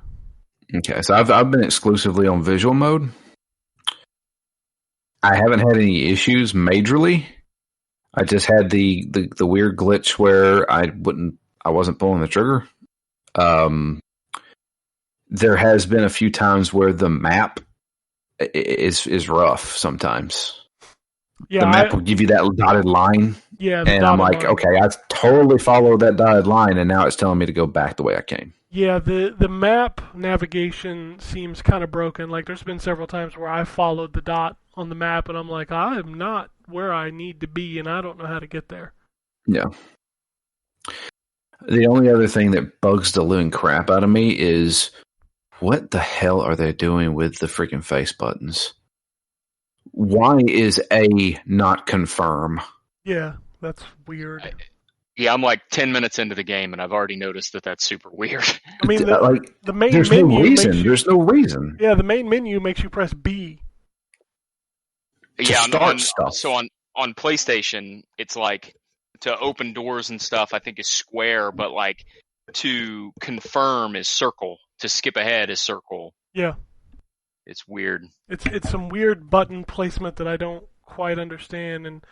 Okay, so I've been exclusively on visual mode. I haven't had any issues majorly. I just had the weird glitch where I wasn't pulling the trigger. There has been a few times where the map is rough sometimes. Yeah, the map will give you that dotted line. Yeah, and I'm like, okay, I totally followed that dotted line, and now it's telling me to go back the way I came. Yeah, the map navigation seems kind of broken. Like, there's been several times where I followed the dot on the map, and I'm like, I am not where I need to be, and I don't know how to get there. Yeah. The only other thing that bugs the living crap out of me is, what the hell are they doing with the freaking face buttons? Why is A not confirm? Yeah, that's weird. Yeah, I'm like 10 minutes into the game, and I've already noticed that that's super weird. I mean, the main there's menu no reason. makes you, There's no reason. Yeah, the main menu makes you press B. Yeah, start stuff. So on PlayStation, it's like to open doors and stuff, I think is square, but like to confirm is circle. To skip ahead is circle. Yeah. It's weird. It's some weird button placement that I don't quite understand. And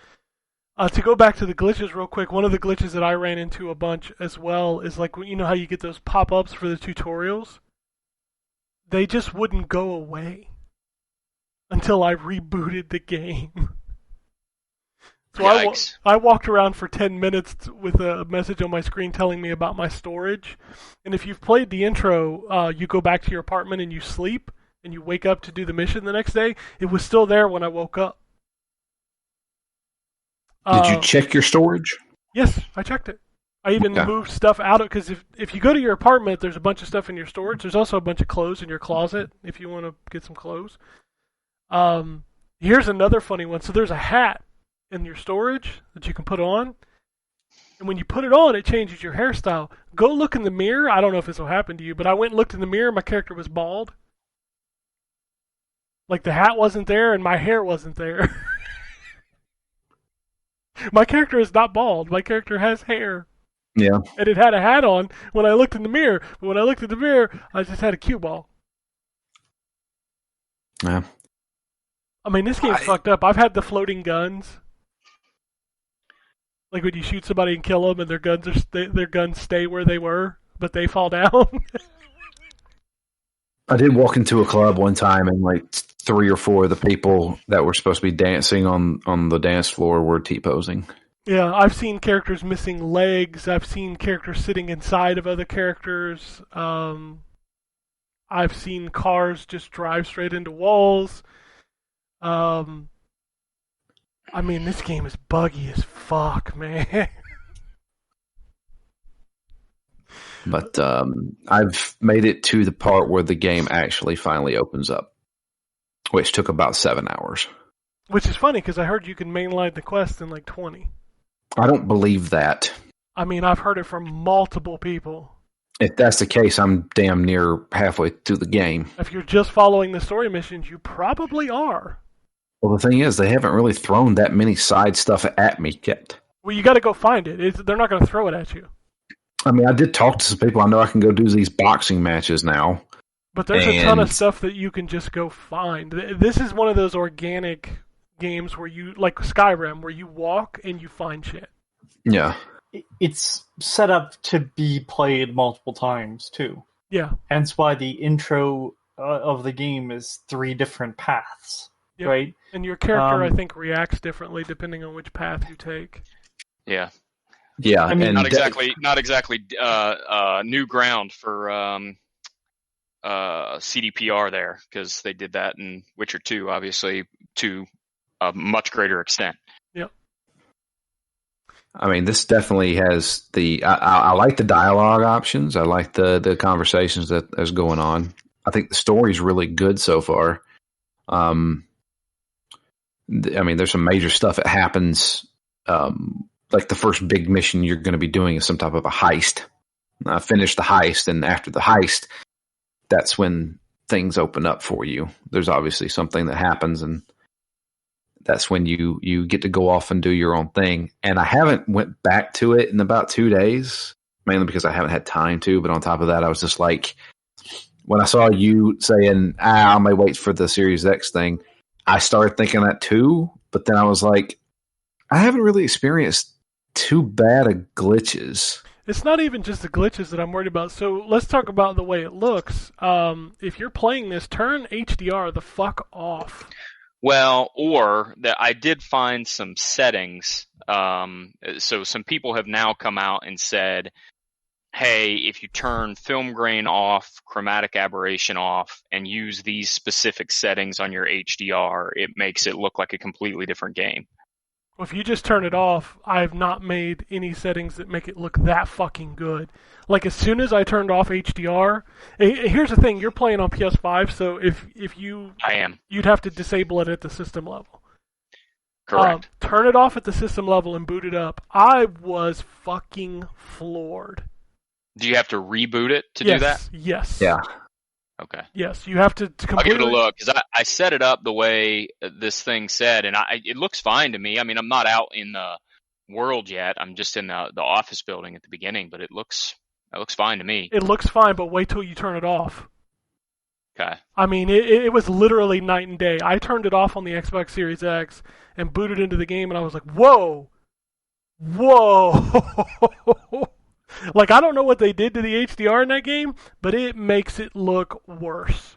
to go back to the glitches real quick, one of the glitches that I ran into a bunch as well is like, you know how you get those pop-ups for the tutorials? They just wouldn't go away until I rebooted the game. So I walked around for 10 minutes with a message on my screen telling me about my storage. And if you've played the intro, you go back to your apartment and you sleep, and you wake up to do the mission the next day. It was still there when I woke up. Did you check your storage? Yes, I checked it. I even moved stuff out of, because if you go to your apartment, there's a bunch of stuff in your storage. There's also a bunch of clothes in your closet if you want to get some clothes. Here's another funny one. So there's a hat in your storage that you can put on. And when you put it on, it changes your hairstyle. Go look in the mirror. I don't know if this will happen to you, but I went and looked in the mirror. My character was bald. Like the hat wasn't there and my hair wasn't there. My character is not bald. My character has hair. Yeah. And it had a hat on when I looked in the mirror. But when I looked in the mirror, I just had a cue ball. Yeah. I mean, this game's fucked up. I've had the floating guns. Like when you shoot somebody and kill them and their guns stay where they were, but they fall down. I did walk into a club one time, and like 3 or 4 of the people that were supposed to be dancing on the dance floor were T-posing. Yeah, I've seen characters missing legs. I've seen characters sitting inside of other characters. I've seen cars just drive straight into walls. I mean, this game is buggy as fuck, man. But I've made it to the part where the game actually finally opens up, which took about 7 hours. Which is funny, because I heard you can mainline the quest in like 20. I don't believe that. I mean, I've heard it from multiple people. If that's the case, I'm damn near halfway through the game. If you're just following the story missions, you probably are. Well, the thing is, they haven't really thrown that many side stuff at me yet. Well, you got to go find it. They're not going to throw it at you. I mean, I did talk to some people. I know I can go do these boxing matches now. But there's a ton of stuff that you can just go find. This is one of those organic games where you, like Skyrim, where you walk and you find shit. Yeah. It's set up to be played multiple times, too. Yeah. Hence why the intro of the game is 3 different paths, right? And your character, I think, reacts differently depending on which path you take. Yeah. Yeah, I mean, Not exactly new ground for CDPR there, because they did that in Witcher 2, obviously, to a much greater extent. Yep. I mean, this definitely has I like the dialogue options. I like the conversations that is going on. I think the story's really good so far. I mean, there's some major stuff that happens. Like the first big mission you're going to be doing is some type of a heist. Finish the heist, and after the heist, that's when things open up for you. There's obviously something that happens, and that's when you get to go off and do your own thing. And I haven't went back to it in about 2 days, mainly because I haven't had time to. But on top of that, I was just like, when I saw you saying, I may wait for the Series X thing, I started thinking that too. But then I was like, I haven't really experienced too bad of glitches. It's not even just the glitches that I'm worried about. So let's talk about the way it looks. If you're playing this, turn HDR the fuck off. Well, or that I did find some settings. So some people have now come out and said, hey, if you turn film grain off, chromatic aberration off, and use these specific settings on your HDR, it makes it look like a completely different game. Well, if you just turn it off, I have not made any settings that make it look that fucking good. Like, as soon as I turned off HDR, here's the thing, you're playing on PS5, so if you... I am. You'd have to disable it at the system level. Correct. Turn it off at the system level and boot it up. I was fucking floored. Do you have to reboot it to do that? Yes. Yeah. Okay. Yes, you have to completely... I'll give it a look, because I set it up the way this thing said, and it looks fine to me. I mean, I'm not out in the world yet. I'm just in the office building at the beginning, but it looks fine to me. It looks fine, but wait till you turn it off. Okay. I mean, it was literally night and day. I turned it off on the Xbox Series X and booted into the game, and I was like, whoa! Like, I don't know what they did to the HDR in that game, but it makes it look worse.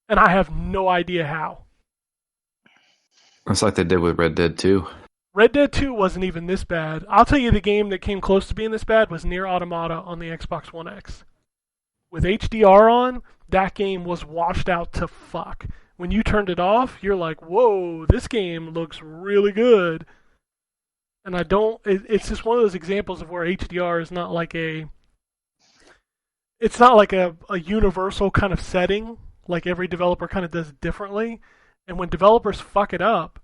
And I have no idea how. It's like they did with Red Dead 2. Red Dead 2 wasn't even this bad. I'll tell you, the game that came close to being this bad was Nier Automata on the Xbox One X. With HDR on, that game was washed out to fuck. When you turned it off, you're like, whoa, this game looks really good. And it's just one of those examples of where HDR is not like it's not like a universal kind of setting, like every developer kind of does it differently. And when developers fuck it up,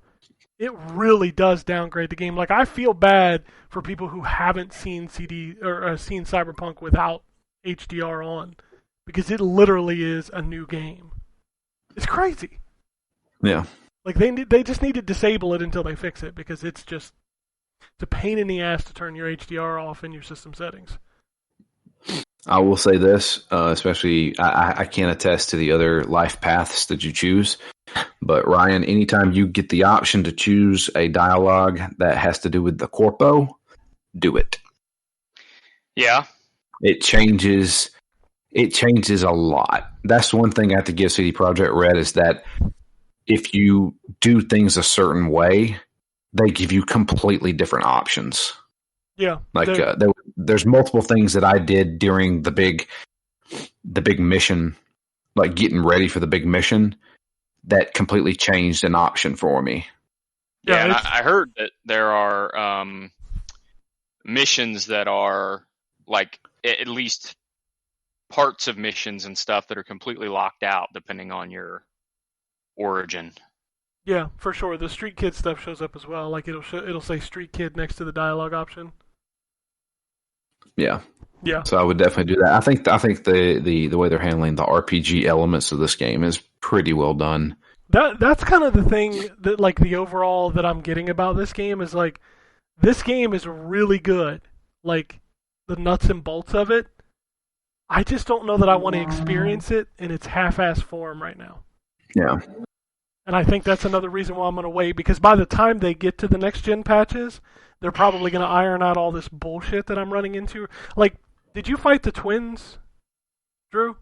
it really does downgrade the game. Like, I feel bad for people who haven't seen seen Cyberpunk without HDR on, because it literally is a new game. It's crazy. Yeah. Like, they just need to disable it until they fix it, because it's a pain in the ass to turn your HDR off in your system settings. I will say this, especially I can't attest to the other life paths that you choose, but Ryan, anytime you get the option to choose a dialogue that has to do with the corpo, do it. Yeah. It changes a lot. That's one thing I have to give CD Projekt Red, is that if you do things a certain way, they give you completely different options. Yeah. Like there's multiple things that I did during the big mission, like getting ready for the big mission, that completely changed an option for me. Yeah, and I heard that there are missions that are, like, at least parts of missions and stuff that are completely locked out depending on your origin. Yeah, for sure. The Street Kid stuff shows up as well. Like, it'll say Street Kid next to the dialogue option. Yeah. Yeah. So I would definitely do that. I think the way they're handling the RPG elements of this game is pretty well done. That's kind of the thing that, like, the overall that I'm getting about this game is, like, this game is really good. Like, the nuts and bolts of it. I just don't know that I want to experience it in its half-ass form right now. Yeah. And I think that's another reason why I'm going to wait, because by the time they get to the next-gen patches, they're probably going to iron out all this bullshit that I'm running into. Like, did you fight the twins, Drew?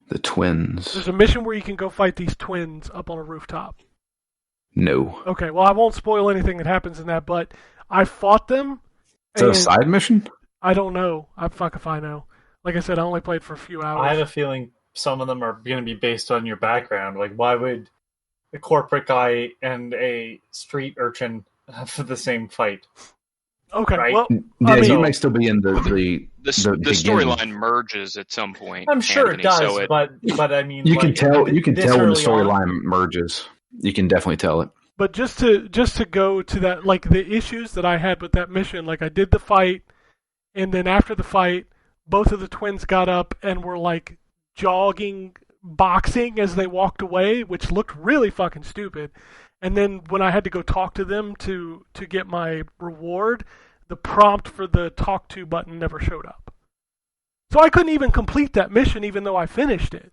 The twins. There's a mission where you can go fight these twins up on a rooftop. No. Okay, well, I won't spoil anything that happens in that, but I fought them. Is that a side mission? I don't know. Fuck if I know. Like I said, I only played for a few hours. I have a feeling some of them are going to be based on your background. Like, why would a corporate guy and a street urchin for the same fight. Okay, Right. well, Yeah, I mean, you may still be in the The beginning. storyline merges at some point. I'm sure Anthony, it does, so but I mean, You like, can tell. You can this tell when the early on- storyline merges. You can definitely tell it. but just to go to that, like the issues that I had with that mission, like I did the fight, and then after the fight, both of the twins got up and were like jogging, boxing as they walked away, which looked really fucking stupid. And then when I had to go talk to them to get my reward, the prompt for the talk to button never showed up. So I couldn't even complete that mission even though I finished it.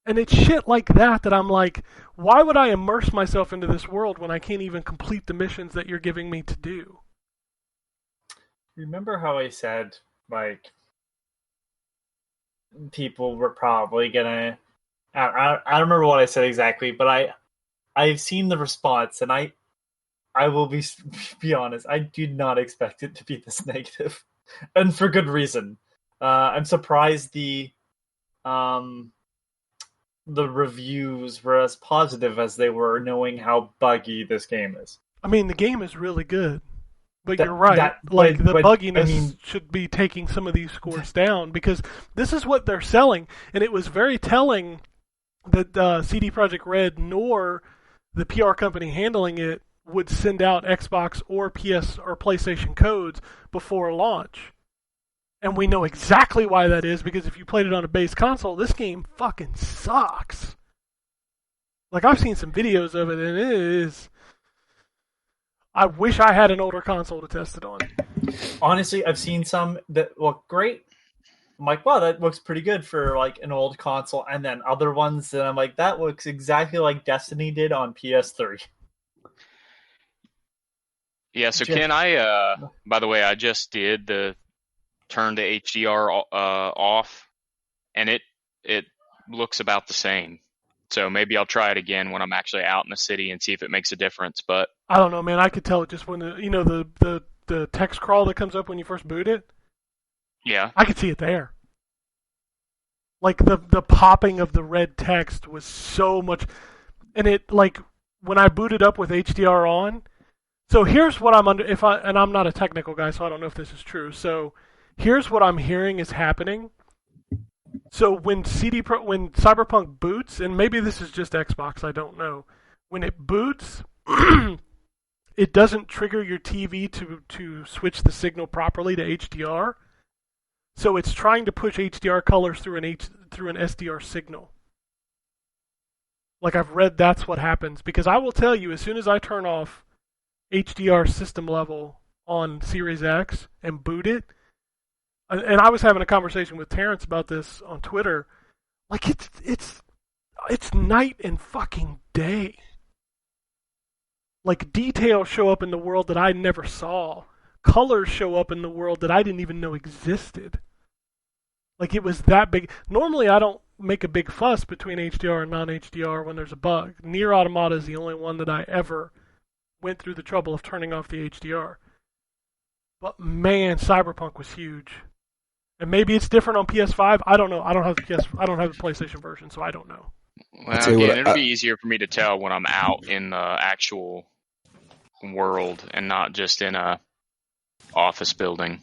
And it's shit like that I'm like, why would I immerse myself into this world when I can't even complete the missions that you're giving me to do? Remember how I said, like, people were probably gonna... I don't remember what I said exactly, but I've seen the response, and I will be honest, I did not expect it to be this negative, and for good reason. I'm surprised the reviews were as positive as they were, knowing how buggy this game is. I mean, the game is really good. But That- you're right. that- like, but- the but, bugginess I mean- should be taking some of these scores down, because this is what they're selling. And it was very telling that CD Projekt Red nor the PR company handling it would send out Xbox or PS or PlayStation codes before launch. And we know exactly why that is, because if you played it on a base console, this game fucking sucks. Like, I've seen some videos of it, and it is... I wish I had an older console to test it on. Honestly, I've seen some that look great. I'm like, wow, that looks pretty good for like an old console. And then other ones that I'm like, that looks exactly like Destiny did on PS3. Yeah, so Just- Ken, by the way, I just did the turn to HDR off, and it looks about the same. So maybe I'll try it again when I'm actually out in the city and see if it makes a difference. But I don't know, man. I could tell it just when the text crawl that comes up when you first boot it. yeah, I could see it there. Like the popping of the red text was so much, and it like when I booted up with HDR on. So here's what I'm under. And I'm not a technical guy, so I don't know if this is true. So here's what I'm hearing is happening. So when when Cyberpunk boots, and maybe this is just Xbox, I don't know. When it boots, it doesn't trigger your TV to switch the signal properly to HDR. So it's trying to push HDR colors through an SDR signal. Like, I've read that's what happens, because I will tell you, as soon as I turn off HDR system level on Series X and boot it, and I was having a conversation with Terrence about this on Twitter, like it's night and fucking day. Like, details show up in the world that I never saw. Colors show up in the world that I didn't even know existed. Like, it was that big. Normally, I don't make a big fuss between HDR and non-HDR when there's a bug. Nier Automata is the only one that I ever went through the trouble of turning off the HDR. But man, Cyberpunk was huge. And maybe it's different on PS5. I don't know. I don't have the PlayStation version, so I don't know. well, tell you again, what, it'll be easier for me to tell when I'm out in the actual world and not just in a office building.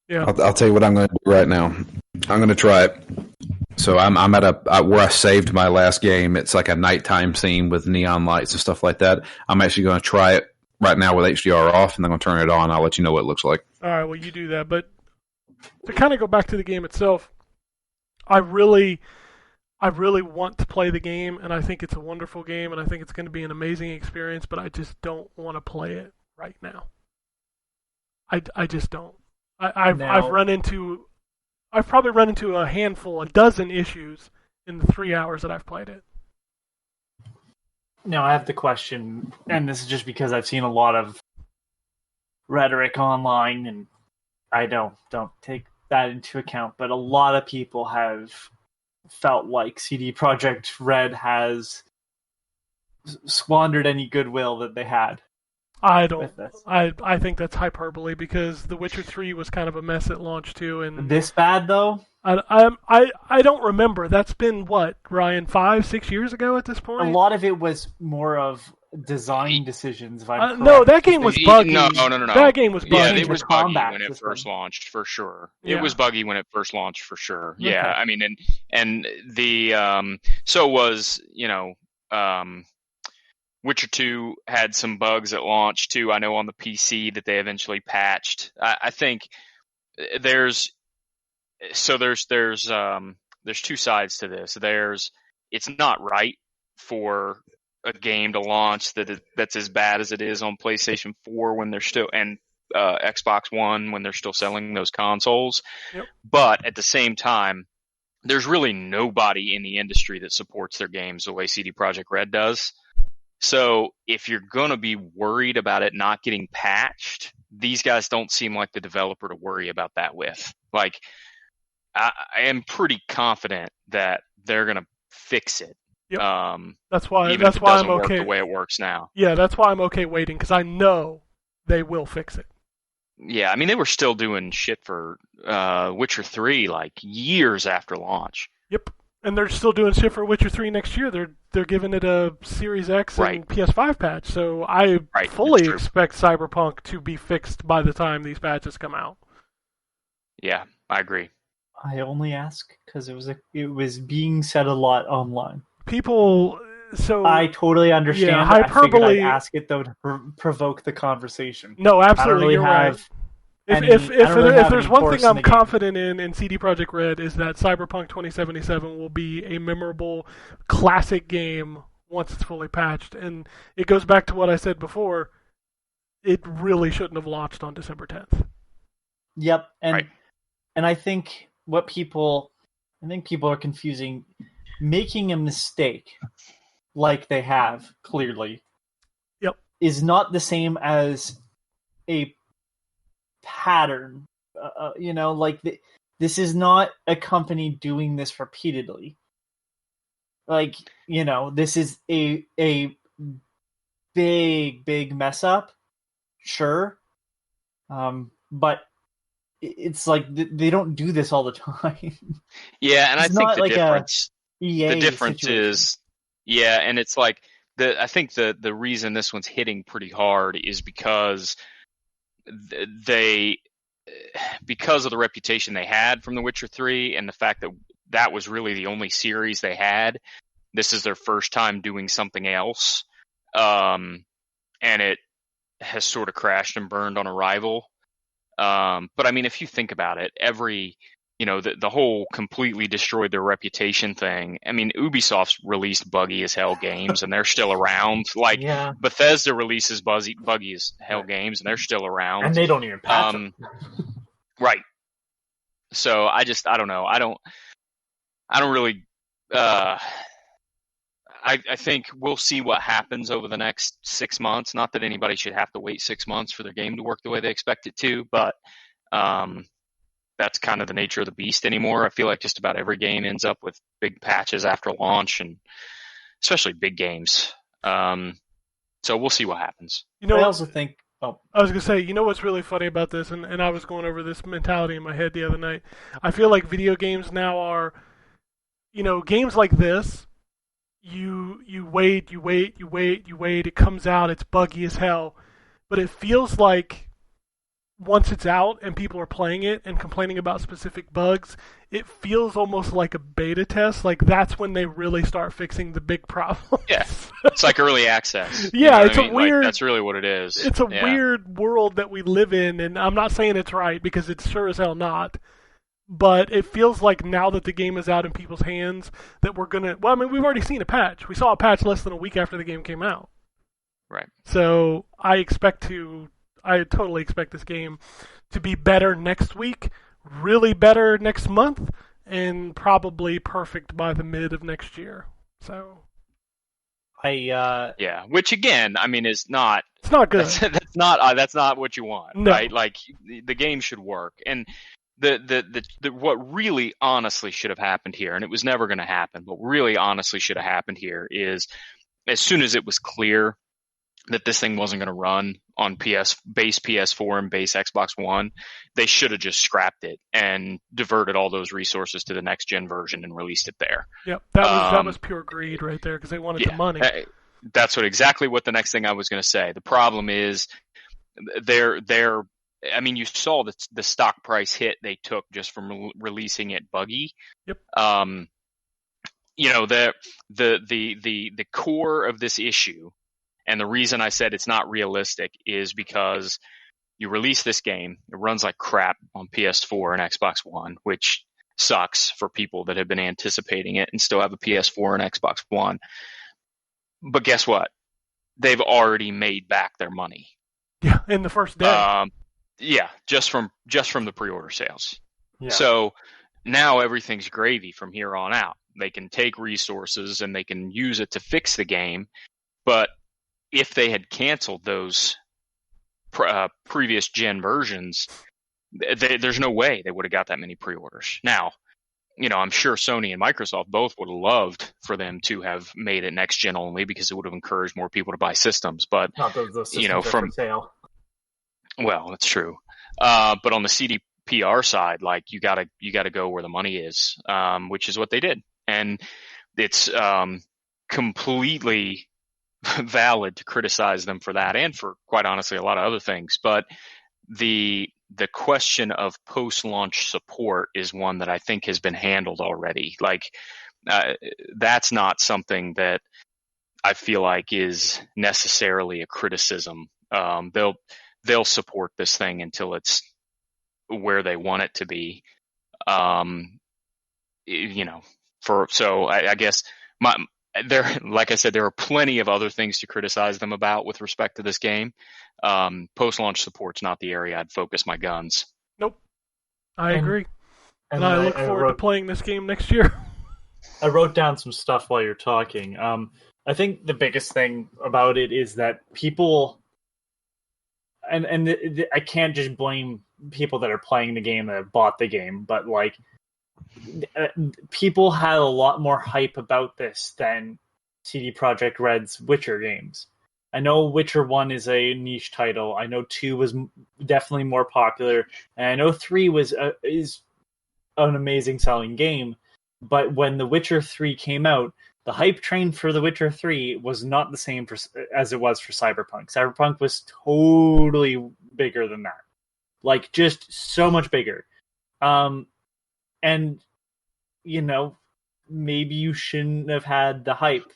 Yeah. I'll tell you what I'm going to do right now. I'm going to try it. So I'm at where I saved my last game. It's like a nighttime scene with neon lights and stuff like that. I'm actually going to try it right now with HDR off, and then I'm going to turn it on. I'll let you know what it looks like. All right, well, you do that. But to kind of go back to the game itself, I really want to play the game, and I think it's a wonderful game, and I think it's going to be an amazing experience, but I just don't want to play it right now. I just don't. I've probably run into a dozen issues in the 3 hours that I've played it. Now I have the question, and this is just because I've seen a lot of rhetoric online, and I don't take that into account, but a lot of people have felt like CD Projekt Red has squandered any goodwill that they had. I don't. With this. I think that's hyperbole, because The Witcher 3 was kind of a mess at launch too, and This bad though? I don't remember. That's been what, Ryan, 5-6 years ago at this A point. lot of it was more of design decisions. If I'm no, correct. that game was buggy. No. That game was buggy. Yeah, Changed it the was buggy combat when it system. first launched, for sure. Yeah. It was buggy when it first launched, for sure. Okay. Yeah, I mean, and the so was Witcher 2 had some bugs at launch too. I know on the PC that they eventually patched. I think there's two sides to this. It's not right for a game to launch that's as bad as it is on PlayStation 4 when they're still and Xbox One when they're still selling those consoles. Yep. But at the same time, there's really nobody in the industry that supports their games the way CD Projekt Red does. So if you're going to be worried about it not getting patched, these guys don't seem like the developer to worry about that with. Like, I am pretty confident that they're going to fix it. Yep. That's why I'm okay. Work the way it works now. Yeah, that's why I'm okay waiting, because I know they will fix it. Yeah, I mean, they were still doing shit for Witcher 3 like years after launch. Yep. And they're still doing shit for Witcher 3 next year. They're giving it a Series X and PS5 patch. So I fully expect Cyberpunk to be fixed by the time these patches come out. Yeah, I agree. I only ask because it was being said a lot online. People, so I totally understand. Yeah, hyperbole. I figured I'd ask it though to provoke the conversation. No, absolutely, really you're right. If there's one thing I'm confident in CD Projekt Red is that Cyberpunk 2077 will be a memorable classic game once it's fully patched. And it goes back to what I said before. It really shouldn't have launched on December 10th. Yep, and I think people are confusing making a mistake like they have clearly. Yep, is not the same as a pattern. This is not a company doing this repeatedly. This is a big mess up, sure, but it's like they don't do this all the time. Yeah, and it's I think not the like difference. EA The difference situation. is, yeah, and it's like I think the reason this one's hitting pretty hard is because because of the reputation they had from The Witcher 3 and the fact that was really the only series they had. This is their first time doing something else, and it has sort of crashed and burned on arrival. But I mean, if you think about it, the whole completely destroyed their reputation thing. I mean, Ubisoft's released buggy as hell games and they're still around. Like, Yeah. Bethesda releases buggy as hell games and they're still around. And they don't even patch them. Right. So I don't know. I don't really, I think we'll see what happens over the next 6 months. Not that anybody should have to wait 6 months for their game to work the way they expect it to, but that's kind of the nature of the beast anymore. I feel like just about every game ends up with big patches after launch, and especially big games. So we'll see what happens. I also think... Oh. I was going to say, you know what's really funny about this, and I was going over this mentality in my head the other night. I feel like video games now are, games like this, you wait, it comes out, it's buggy as hell, but it feels like once it's out and people are playing it and complaining about specific bugs, it feels almost like a beta test. Like that's when they really start fixing the big problems. Yeah, it's like early access. Yeah, it's a weird. Like, that's really what it is. It's a weird world that we live in, and I'm not saying it's right because it's sure as hell not. But it feels like now that the game is out in people's hands that we're gonna. Well, I mean, we've already seen a patch. We saw a patch less than a week after the game came out. Right. So I totally expect this game to be better next week, really better next month, and probably perfect by the mid of next year. So, which again, I mean, is not. It's not good. That's not what you want, no. Right? Like the game should work, and the what really honestly should have happened here, and it was never going to happen, but really honestly should have happened here is as soon as it was clear that this thing wasn't going to run on base PS4 and base Xbox One, they should have just scrapped it and diverted all those resources to the next gen version and released it there. Yep, that was pure greed right there because they wanted the money. That's exactly what the next thing I was going to say. The problem is I mean, you saw the stock price hit they took just from releasing it buggy. Yep. The core of this issue, and the reason I said it's not realistic, is because you release this game, it runs like crap on PS4 and Xbox One, which sucks for people that have been anticipating it and still have a PS4 and Xbox One. But guess what? They've already made back their money. Yeah, in the first day. Yeah, just from the pre-order sales. Yeah. So now everything's gravy from here on out. They can take resources and they can use it to fix the game. But if they had canceled those previous gen versions, there's no way they would have got that many pre-orders. Now, I'm sure Sony and Microsoft both would have loved for them to have made it next gen only, because it would have encouraged more people to buy systems. But Not those systems are for sale. well, that's true. But on the CDPR side, like you gotta go where the money is, which is what they did, and it's completely valid to criticize them for that, and for, quite honestly, a lot of other things. But the question of post-launch support is one that I think has been handled already. Like, that's not something that I feel like is necessarily a criticism. They'll support this thing until it's where they want it to be. I guess like I said, there are plenty of other things to criticize them about with respect to this game. Post-launch support's not the area I'd focus my guns. Nope. I agree. And I look forward to playing this game next year. I wrote down some stuff while you're talking. I think the biggest thing about it is that people, and I can't just blame people that are playing the game that have bought the game, but like, people had a lot more hype about this than CD Projekt Red's Witcher games. I know Witcher 1 is a niche title. I know 2 was definitely more popular, and I know 3 is an amazing selling game. But when The Witcher 3 came out, the hype train for The Witcher 3 was not the same as it was for Cyberpunk. Cyberpunk was totally bigger than that. Like, just so much bigger. And, maybe you shouldn't have had the hype.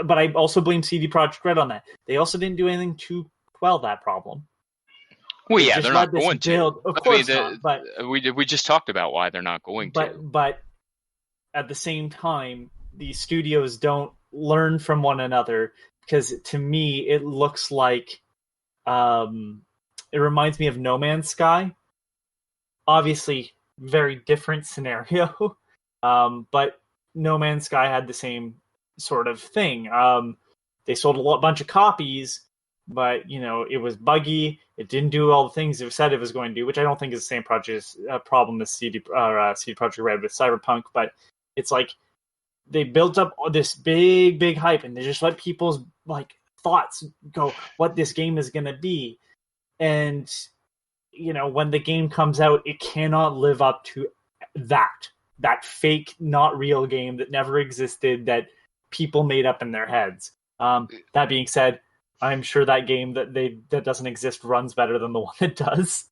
But I also blame CD Projekt Red on that. They also didn't do anything to quell that problem. Well, yeah, they're not going to. Of course not. But we just talked about why they're not going to. But at the same time, the studios don't learn from one another, because to me, it looks like it reminds me of No Man's Sky. Obviously, very different scenario, but No Man's Sky had the same sort of thing. They sold a bunch of copies, but it was buggy. It didn't do all the things it said it was going to do, which I don't think is the same problem as CD Projekt Red with Cyberpunk. But it's like they built up this big hype, and they just let people's thoughts go what this game is going to be, and when the game comes out, it cannot live up to that fake, not real game that never existed, that people made up in their heads. That being said, I'm sure that game that doesn't exist runs better than the one that does,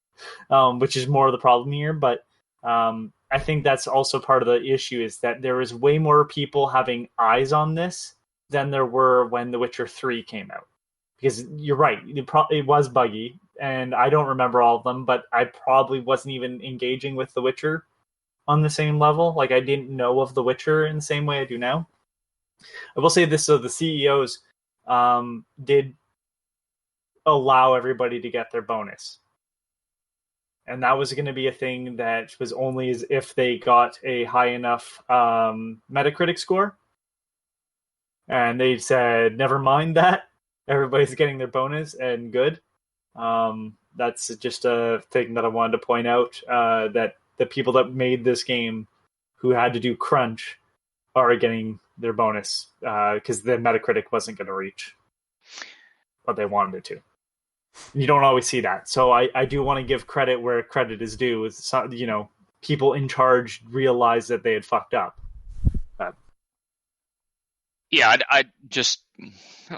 which is more of the problem here. But I think that's also part of the issue, is that there is way more people having eyes on this than there were when The Witcher 3 came out. Because you're right, it was buggy, and I don't remember all of them, but I probably wasn't even engaging with The Witcher on the same level. Like, I didn't know of The Witcher in the same way I do now. I will say this, so the CEOs did allow everybody to get their bonus. And that was going to be a thing that was only as if they got a high enough Metacritic score. And they said, never mind that. Everybody's getting their bonus, and good. That's just a thing that I wanted to point out, that the people that made this game who had to do crunch are getting their bonus, because the Metacritic wasn't going to reach what they wanted it to. You don't always see that. So I do want to give credit where credit is due. People in charge realized that they had fucked up. Yeah, I just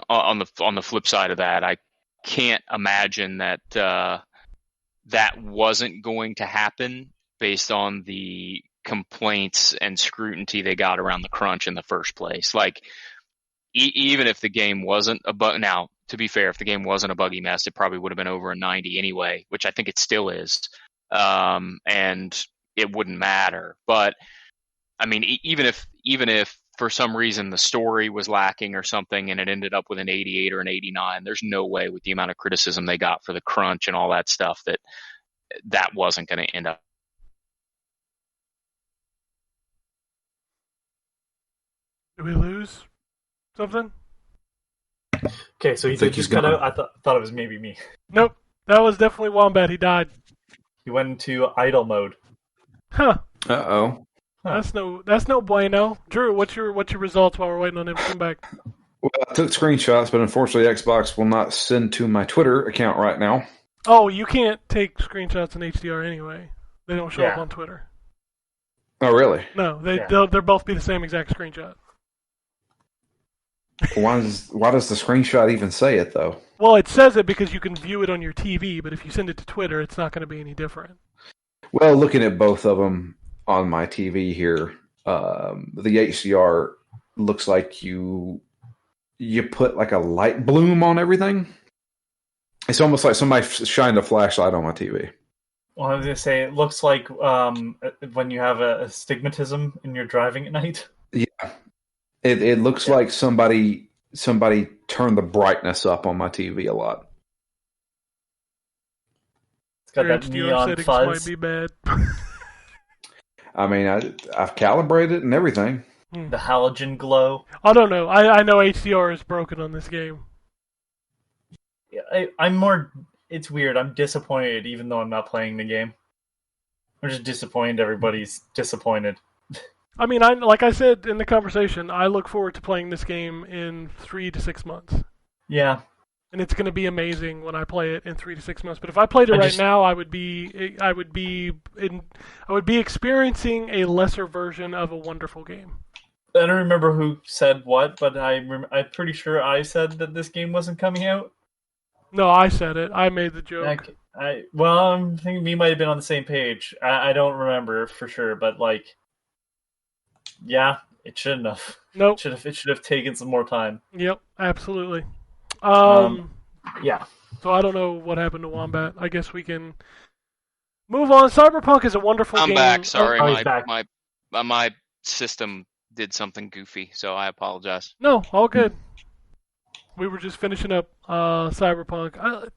on the flip side of that, I can't imagine that that wasn't going to happen based on the complaints and scrutiny they got around the crunch in the first place. Like, even if the game wasn't a bug, now to be fair, if the game wasn't a buggy mess, it probably would have been over a 90 anyway, which I think it still is, and it wouldn't matter. But I mean, even if for some reason the story was lacking or something and it ended up with an 88 or an 89, there's no way with the amount of criticism they got for the crunch and all that stuff that wasn't going to end up. Did we lose something? Okay, so he think did he's just cut gone. out. I thought it was maybe me. Nope. That was definitely Wombat. He died. He went into idle mode. Huh. Uh-oh. That's no bueno. Drew, what's your results while we're waiting on him to come back? Well, I took screenshots, but unfortunately Xbox will not send to my Twitter account right now. Oh, you can't take screenshots in HDR anyway. They don't show up Yeah. on Twitter. Oh, really? No, Yeah. they'll both be the same exact screenshot. Why does the screenshot even say it, though? Well, it says it because you can view it on your TV, but if you send it to Twitter, it's not going to be any different. Well, looking at both of them on my TV here, the HDR looks like you put like a light bloom on everything. It's almost like somebody shined a flashlight on my TV. Well, I was gonna say it looks like when you have a astigmatism and you're driving at night. Yeah, it looks like somebody turned the brightness up on my TV a lot. It's got Your that HDR neon settings fuzz. might be bad. I mean, I've calibrated and everything. The halogen glow. I don't know. I know HDR is broken on this game. Yeah, I'm more. It's weird. I'm disappointed, even though I'm not playing the game. I'm just disappointed. Everybody's disappointed. I mean, like I said in the conversation, I look forward to playing this game in 3 to 6 months. Yeah, And it's going to be amazing when I play it in 3 to 6 months. But if I played it right now, I would be experiencing a lesser version of a wonderful game. I don't remember who said what, but I'm pretty sure I said that this game wasn't coming out. No, I said it. I made the joke. I'm thinking we might have been on the same page. I don't remember for sure, but like, yeah, it shouldn't have. Nope. It should have taken some more time. Yep, absolutely. Yeah. So I don't know what happened to Wombat. I guess we can move on. Cyberpunk is a wonderful I'm game. back. Sorry, Oh, he's back. my system did something goofy, so I apologize. No, all good. We were just finishing up Cyberpunk.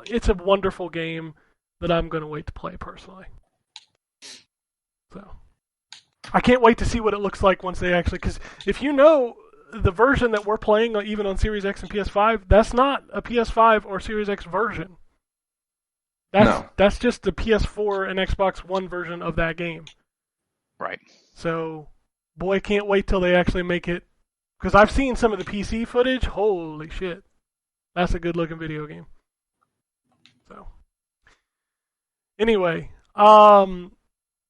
It's a wonderful game that I'm going to wait to play personally. So I can't wait to see what it looks like once they actually... Because if you know the version that we're playing, even on Series X and PS5, that's not a PS5 or Series X version. That's just the PS4 and Xbox One version of that game. Right. So, boy, can't wait till they actually make it. Because I've seen some of the PC footage. Holy shit. That's a good looking video game. So, anyway,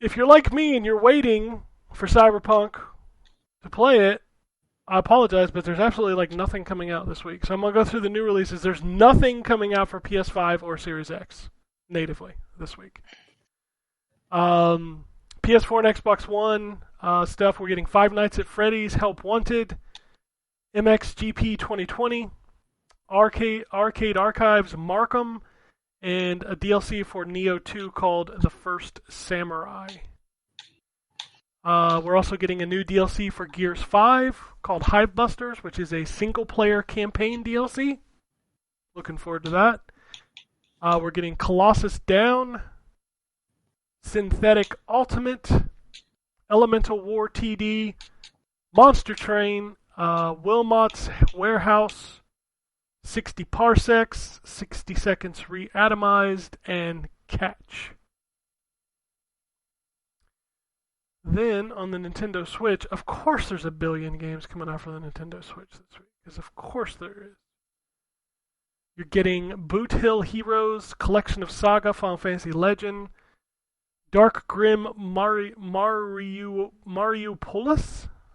if you're like me and you're waiting for Cyberpunk to play it, I apologize, but there's absolutely nothing coming out this week. So I'm going to go through the new releases. There's nothing coming out for PS5 or Series X natively this week. PS4 and Xbox One stuff. We're getting Five Nights at Freddy's, Help Wanted, MXGP 2020, Arcade Archives, Markham, and a DLC for Neo 2 called The First Samurai. We're also getting a new DLC for Gears 5 called Hivebusters, which is a single-player campaign DLC. Looking forward to that. We're getting Colossus Down, Synthetic Ultimate, Elemental War TD, Monster Train, Wilmot's Warehouse, 60 Parsecs, 60 Seconds Reatomized, and Catch. Then, on the Nintendo Switch, of course there's a billion games coming out for the Nintendo Switch this week, because of course there is. You're getting Boot Hill Heroes, Collection of Saga, Final Fantasy Legend, Dark Grim Mariopolis,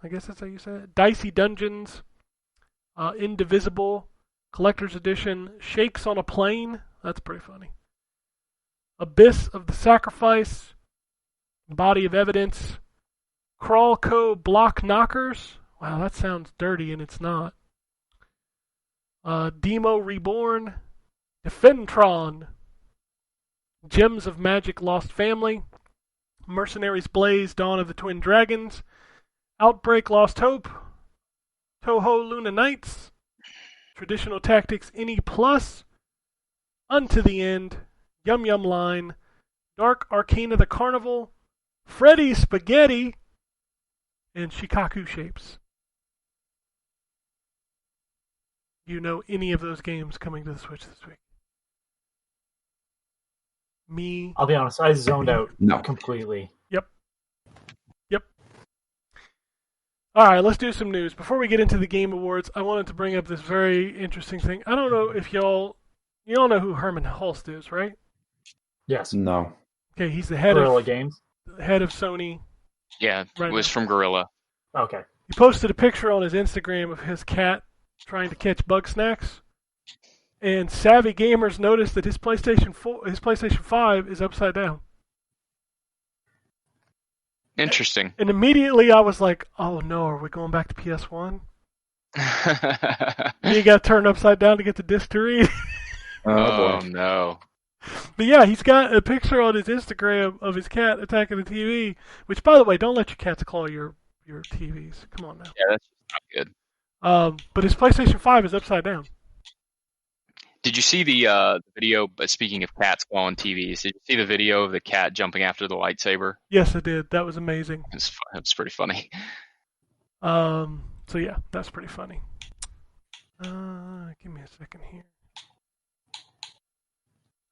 I guess that's how you say it, Dicey Dungeons, Indivisible, Collector's Edition, Shakes on a Plane. That's pretty funny. Abyss of the Sacrifice, Body of Evidence, Crawlco Block Knockers. Wow, that sounds dirty, and it's not. Demo Reborn, Defendtron, Gems of Magic Lost Family, Mercenaries Blaze Dawn of the Twin Dragons, Outbreak Lost Hope, Toho Luna Knights, Traditional Tactics NE Plus, Unto the End, Yum Yum Line, Dark Arcana the Carnival, Freddy Spaghetti, and Shikaku Shapes. You know any of those games coming to the Switch this week? Me. I'll be honest, I zoned out No. completely. Yep. All right, let's do some news. Before we get into the Game Awards, I wanted to bring up this very interesting thing. I don't know if y'all know who Herman Hulst is, right? Yes. No. Okay, he's the head Guerrilla of Games. Sony. Yeah, Right it was now. from Gorilla. Okay. He posted a picture on his Instagram of his cat trying to catch bug snacks. And savvy gamers noticed that his PlayStation 5 is upside down. Interesting. And immediately I was like, "Oh no, are we going back to PS1?" You got turned upside down to get the disc to read. Oh no. But yeah, he's got a picture on his Instagram of his cat attacking the TV. Which, by the way, don't let your cats claw your TVs. Come on now. Yeah, that's just not good. But his PlayStation 5 is upside down. Did you see the video? But speaking of cats clawing TVs, did you see the video of the cat jumping after the lightsaber? Yes, I did. That was amazing. It's pretty funny. So yeah, that's pretty funny. Give me a second here.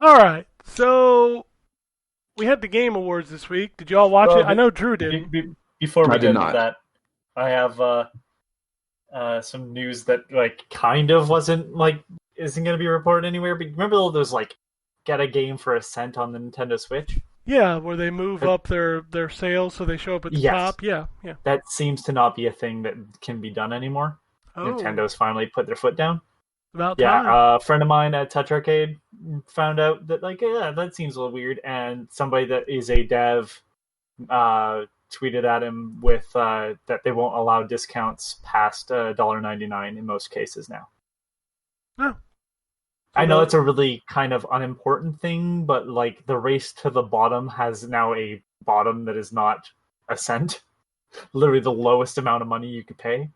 All right, so we had the Game Awards this week. Did y'all watch it? I know Drew did. Before we I get did into not. that, I have some news that kind of isn't going to be reported anywhere. But remember all those get a game for a cent on the Nintendo Switch? Yeah, where they move up their sales so they show up at the Yes. top. Yeah. That seems to not be a thing that can be done anymore. Oh, Nintendo's finally put their foot down. about time. Yeah, a friend of mine at Touch Arcade found out that that seems a little weird, and somebody that is a dev tweeted at him with that they won't allow discounts past $1.99 in most cases now. Oh. I know it's a really kind of unimportant thing, but the race to the bottom has now a bottom that is not a cent, literally the lowest amount of money you could pay.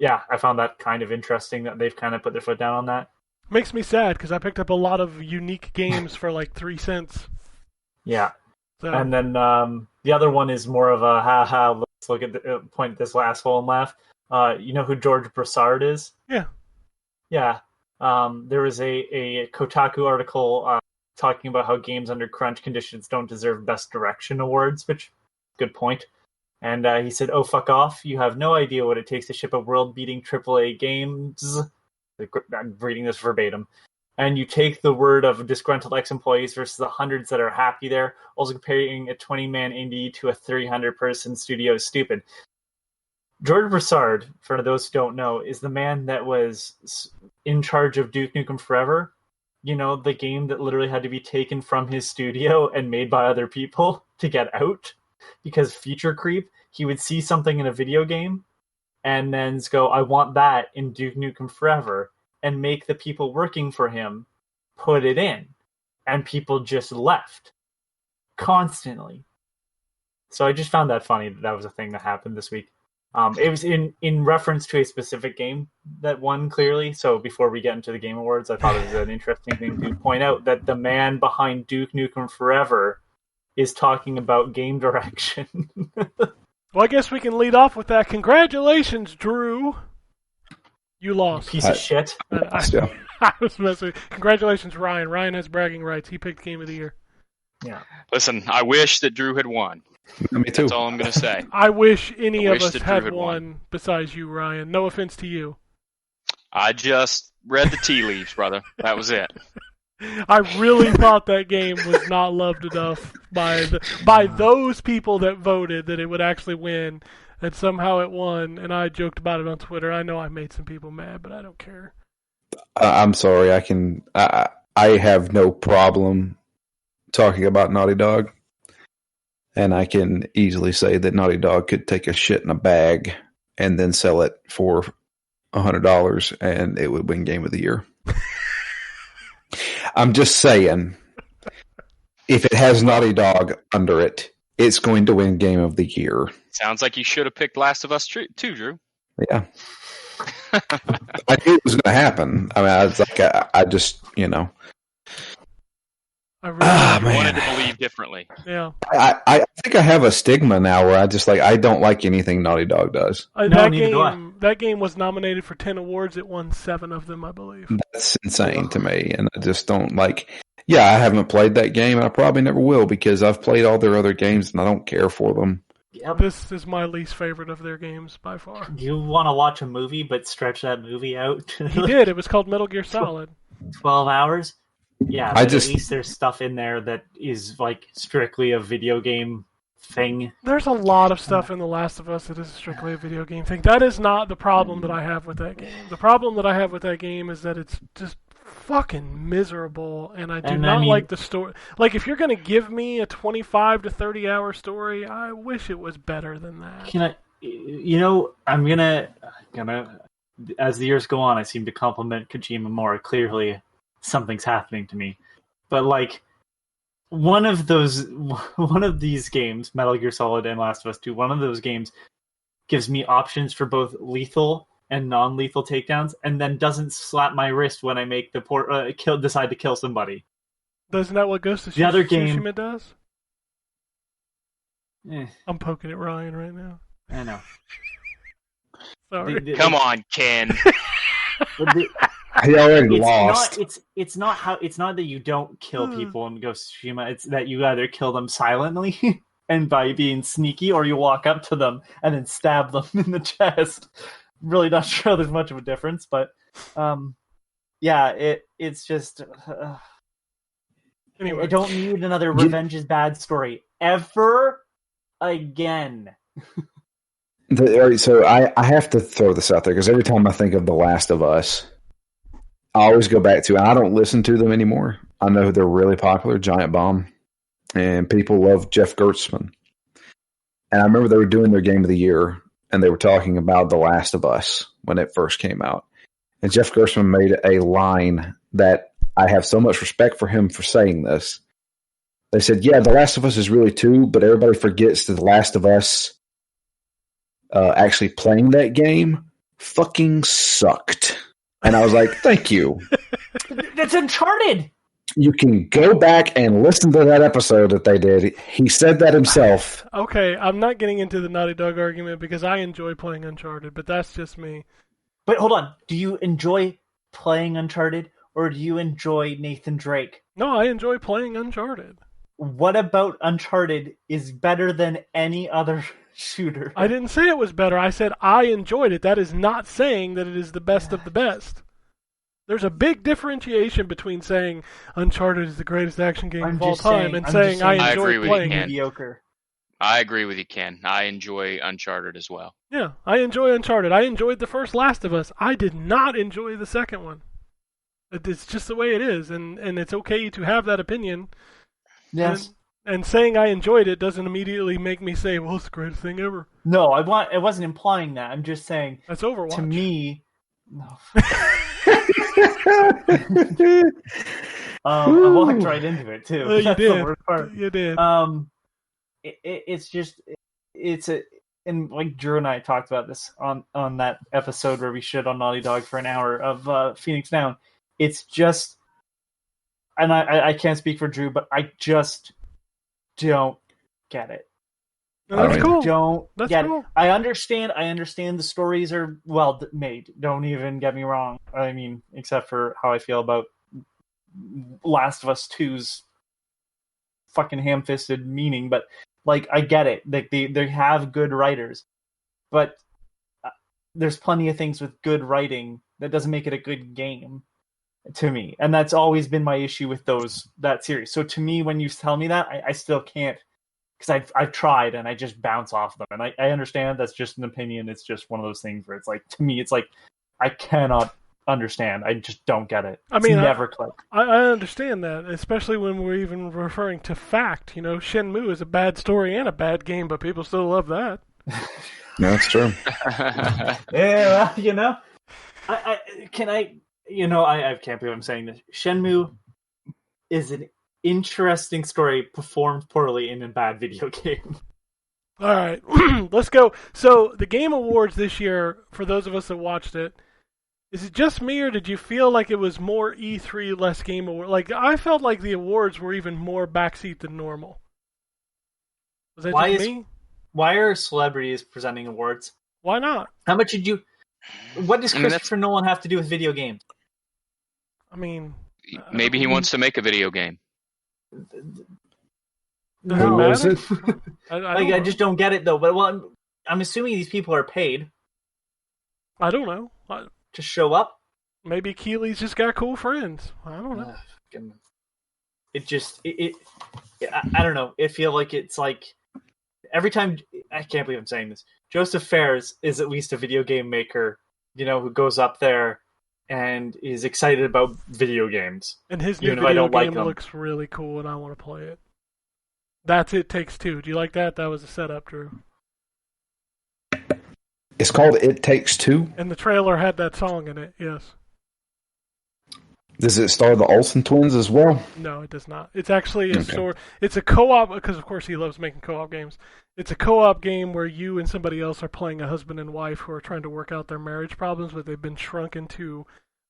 Yeah, I found that kind of interesting that they've kind of put their foot down on that. Makes me sad because I picked up a lot of unique games for 3 cents. Yeah. So, And then the other one is more of a ha-ha, let's look at point at this asshole and laugh. You know who George Broussard is? Yeah. Yeah. There was a Kotaku article talking about how games under crunch conditions don't deserve Best Direction awards, which, good point. And he said, "Oh, fuck off. You have no idea what it takes to ship a world-beating AAA games." I'm reading this verbatim. And you take the word of disgruntled ex-employees versus the hundreds that are happy there. Also comparing a 20-man indie to a 300-person studio is stupid. George Broussard, for those who don't know, is the man that was in charge of Duke Nukem Forever. You know, the game that literally had to be taken from his studio and made by other people to get out. Because feature creep, he would see something in a video game and then go, "I want that in Duke Nukem Forever," and make the people working for him put it in. And people just left. Constantly. So I just found that funny that was a thing that happened this week. It was in reference to a specific game that won clearly. So before we get into the Game Awards, I thought it was an interesting thing to point out that the man behind Duke Nukem Forever is talking about game direction. Well, I guess we can lead off with that. Congratulations, Drew. You lost. Piece of shit. Still. I was messing. Congratulations, Ryan. Ryan has bragging rights. He picked Game of the Year. Yeah. Listen, I wish that Drew had won. Me too. That's all I'm going to say. I wish any I of wish us that Drew had had won besides you, Ryan. No offense to you. I just read the tea leaves, brother. That was it. I really thought that game was not loved enough by those people that voted that it would actually win and somehow it won. And I joked about it on Twitter. I know I made some people mad, but I don't care. I'm sorry. I have no problem talking about Naughty Dog, and I can easily say that Naughty Dog could take a shit in a bag and then sell it for $100, and it would win Game of the Year. I'm just saying, if it has Naughty Dog under it, it's going to win Game of the Year. Sounds like you should have picked Last of Us too, Drew. Yeah. I knew it was going to happen. I mean, I was like, I just, I really wanted to believe differently. Yeah. I think I have a stigma now where I just I don't like anything Naughty Dog does. That game was nominated for 10 awards. It won 7 of them, I believe. That's insane to me, and I just don't like. Yeah, I haven't played that game, and I probably never will because I've played all their other games, and I don't care for them. Yep. This is my least favorite of their games by far. You want to watch a movie, but stretch that movie out? He did. It was called Metal Gear Solid. 12 hours? Yeah, at least there's stuff in there that is strictly a video game thing. There's a lot of stuff in The Last of Us that is strictly a video game thing. That is not the problem that I have with that game. The problem that I have with that game is that it's just fucking miserable, and I do not like the story. Like, if you're going to give me a 25 to 30 hour story, I wish it was better than that. I'm gonna as the years go on, I seem to compliment Kojima more. Clearly, something's happening to me. But one of these games, Metal Gear Solid and Last of Us 2, one of those games gives me options for both lethal and non-lethal takedowns, and then doesn't slap my wrist when I make the decide to kill somebody. Isn't that what Ghost of The other game Tsushima does? I'm poking at Ryan right now. I know. Sorry. Come on, Ken. He already lost. It's not that you don't kill people in Ghost of Tsushima. It's that you either kill them silently and by being sneaky, or you walk up to them and then stab them in the chest. Really not sure there's much of a difference, but it's just Anyway. I don't need another Revenge is Bad story ever again. So I have to throw this out there because every time I think of The Last of Us, I always go back to, and I don't listen to them anymore. I know they're really popular, Giant Bomb, and people love Jeff Gertzman. And I remember they were doing their Game of the Year, and they were talking about The Last of Us when it first came out. And Jeff Gertzman made a line that I have so much respect for him for saying this. They said, yeah, The Last of Us is really too, but everybody forgets that The Last of Us actually playing that game fucking sucked. And I was like, thank you. That's Uncharted! You can go back and listen to that episode that they did. He said that himself. Okay, I'm not getting into the Naughty Dog argument because I enjoy playing Uncharted, but that's just me. But hold on. Do you enjoy playing Uncharted, or do you enjoy Nathan Drake? No, I enjoy playing Uncharted. What about Uncharted is better than any other shooter? I didn't say it was better. I said I enjoyed it. That is not saying that it is the best of the best. There's a big differentiation between saying Uncharted is the greatest action game of all time and saying I enjoy playing it. Mediocre. I agree with you, Ken. I enjoy Uncharted as well. Yeah, I enjoy Uncharted. I enjoyed the first Last of Us. I did not enjoy the second one. It's just the way it is, and it's okay to have that opinion. Yes. And saying I enjoyed it doesn't immediately make me say, well, it's the greatest thing ever. No, I wasn't implying that. I'm just saying. That's Overwatch. To me, no. I walked right into it too. You That's did. The worst part. You did. And like Drew and I talked about this on that episode where we shit on Naughty Dog for an hour of Phoenix Down. It's just, and I can't speak for Drew, but I just don't get it. No, that's cool. Don't that's get cool. it. I understand the stories are well made. Don't even get me wrong. I mean, except for how I feel about Last of Us 2's fucking ham-fisted meaning, but like I get it. Like they have good writers, but there's plenty of things with good writing that doesn't make it a good game to me, and that's always been my issue with that series. So to me, when you tell me that, I still can't because I've tried and I just bounce off them, and I understand that's just an opinion. It's just one of those things where it's like, to me, it's like I cannot understand. I just don't get it. I mean, it's never click. I understand that, especially when we're even referring to fact. You know, Shenmue is a bad story and a bad game, but people still love that. No, that's true. Yeah, you know, I can't believe I'm saying this. Shenmue is an interesting story performed poorly in a bad video game. All right, let's go. So the Game Awards this year, for those of us that watched it, is it just me or did you feel like it was more E3, less Game Awards? Like I felt like the awards were even more backseat than normal. Was that just me? Why are celebrities presenting awards? Why not? How much did you? What does Christopher Nolan have to do with video games? I mean, maybe he wants to make a video game. Does it Who was matter? it? I just don't get it though. But well, I'm assuming these people are paid I don't know. to show up. Maybe Keeley's just got cool friends. I don't know. I don't know. It feel like it's like every time. I can't believe I'm saying this. Joseph Fares is at least a video game maker, you know, who goes up there and is excited about video games. And his new Even if I video don't like game them. looks really cool, and I want to play it. That's It Takes Two. Do you like that? That was a setup, Drew. It's called It Takes Two. And the trailer had that song in it, yes. Does it star the Olsen twins as well? No, it does not. It's actually a Okay. It's a co-op, because of course he loves making co-op games. It's a co-op game where you and somebody else are playing a husband and wife who are trying to work out their marriage problems, but they've been shrunk into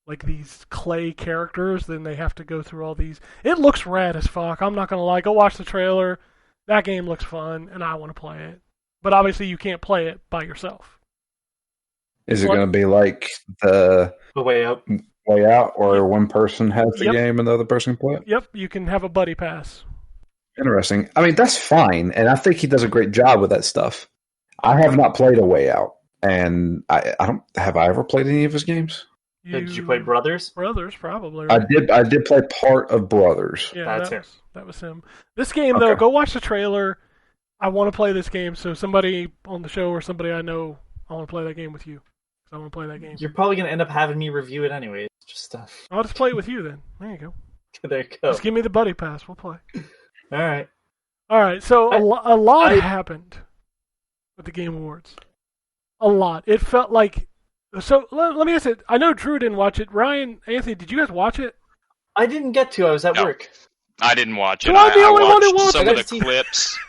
like these clay characters. Then they have to go through all these. It looks rad as fuck. I'm not gonna lie. Go watch the trailer. That game looks fun, and I want to play it. But obviously, you can't play it by yourself. Is it What? going to be like the The way out. Way Out, or one person has the Yep. game and the other person can play it? Yep, you can have a buddy pass. Interesting. I mean, that's fine, and I think he does a great job with that stuff. I have not played A Way Out, and I don't. Have I ever played any of his games? Did you play Brothers? Brothers, probably. I Right? did. I did play part of Brothers. Yeah, That's that was him. This game, though, Okay. go watch the trailer. I want to play this game, so somebody on the show or somebody I know, I want to play that game with you. I want to play that game. You're probably gonna end up having me review it anyway. Just I'll just play it with you then. There you go. there you go. Just give me the buddy pass. We'll play. All right. All right, so a lot I- happened with the Game Awards. A lot. It felt like... So, let me ask you, I know Drew didn't watch it. Ryan, Anthony, did you guys watch it? I didn't get to. I was at No. work. I didn't watch it. So I'm the only one who watched watched some it. of the clips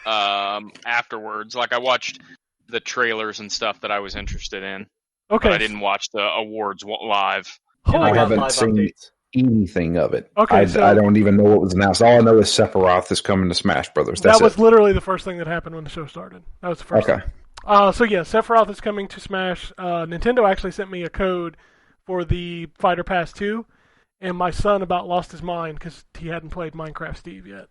afterwards. Like I watched the trailers and stuff that I was interested in, Okay. but I didn't watch the awards live. And Holy I got haven't live seen- updates. Anything of it? Okay, I don't even know what was announced. All I know is Sephiroth is coming to Smash Brothers. That's that was it. literally the first thing that happened when the show started. That was the first Okay. thing. So yeah, Sephiroth is coming to Smash. Nintendo actually sent me a code for the Fighter Pass 2, and my son about lost his mind because he hadn't played Minecraft Steve yet.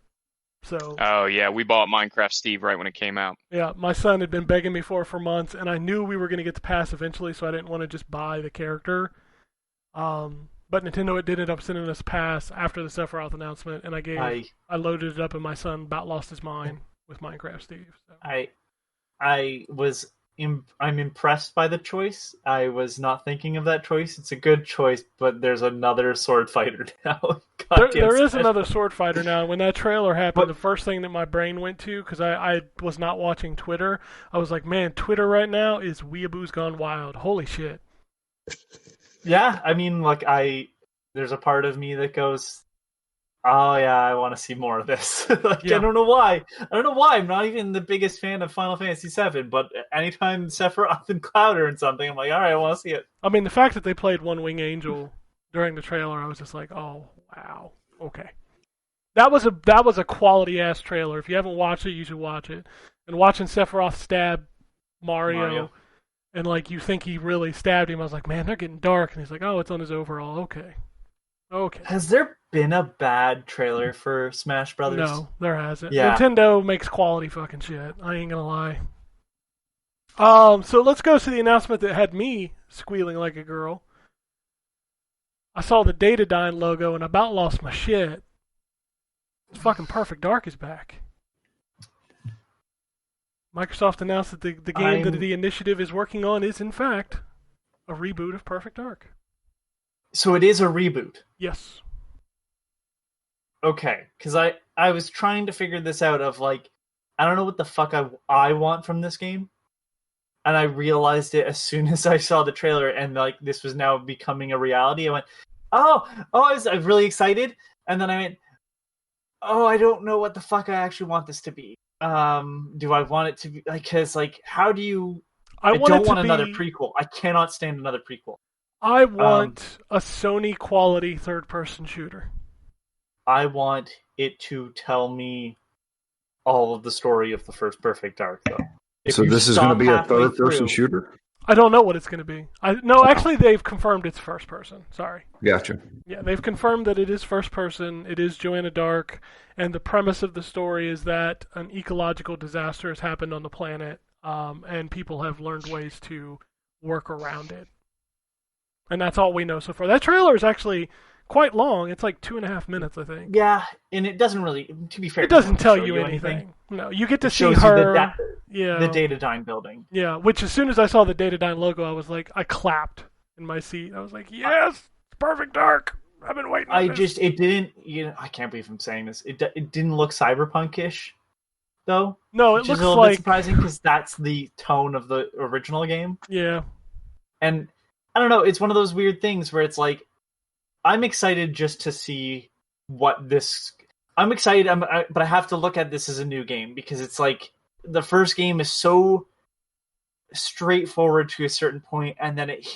So Oh yeah, we bought Minecraft Steve right when it came out. yeah, my son had been begging me for it for months, and I knew we were going to get the pass eventually, so I didn't want to just buy the character. But Nintendo did end up sending us a pass after the Sephiroth announcement, and I loaded it up, and my son about lost his mind with Minecraft Steve. So. I'm impressed by the choice. I was not thinking of that choice. It's a good choice, but there's another sword fighter now. There is another sword fighter now. When that trailer happened, the first thing that my brain went to, because I was not watching Twitter, I was like, man, Twitter right now is weeaboos gone wild. Holy shit. Yeah, I mean, like there's a part of me that goes, oh yeah, I want to see more of this. Yeah. I don't know why. I'm not even the biggest fan of Final Fantasy VII, but anytime Sephiroth and Cloud are in something, I'm like, all right, I want to see it. I mean, the fact that they played One Wing Angel during the trailer, I was just like, oh, wow, okay. That was a quality ass trailer. If you haven't watched it, you should watch it. And watching Sephiroth stab Mario. And like you think he really stabbed him, I was like, man, they're getting dark. And he's like, oh, it's on his overall. Okay. Has there been a bad trailer for Smash Brothers? No, there hasn't. Yeah. Nintendo makes quality fucking shit. I ain't gonna lie. So let's go to the announcement that had me squealing like a girl. I saw the Datadyne logo and about lost my shit. It's fucking Perfect Dark is back. Microsoft announced that the game that the initiative is working on is, in fact, a reboot of Perfect Dark. So it is a reboot. Yes. Okay, because I was trying to figure this out of like, I don't know what the fuck I want from this game. And I realized it as soon as I saw the trailer and like this was now becoming a reality. I went, I was really excited. And then I went, I don't know what the fuck I actually want this to be. Do I want it to be like, cause like, how do you, I don't want another prequel. I cannot stand another prequel. I want a Sony quality third-person shooter. I want it to tell me all of the story of the first Perfect Dark, though. So this is going to be a third-person shooter? I don't know what it's going to be. Actually, they've confirmed it's first-person. Sorry. Gotcha. Yeah, they've confirmed that it is first-person. It is Joanna Dark, and the premise of the story is that an ecological disaster has happened on the planet, and people have learned ways to work around it. And that's all we know so far. That trailer is actually quite long. It's like 2.5 minutes, I think. Yeah, and it doesn't really, to be fair, it doesn't tell you anything. No, you get to see her. The Datadyne building. Yeah, which as soon as I saw the Datadyne logo, I was like, I clapped in my seat. I was like, yes, it's Perfect Dark. I've been waiting. It didn't. I can't believe I'm saying this. It didn't look cyberpunk-ish, though. No, it looks like bit surprising because that's the tone of the original game. Yeah, and I don't know. It's one of those weird things where it's like, I'm excited just to see what this. I'm excited, but I have to look at this as a new game because it's like the first game is so straightforward to a certain point, and then it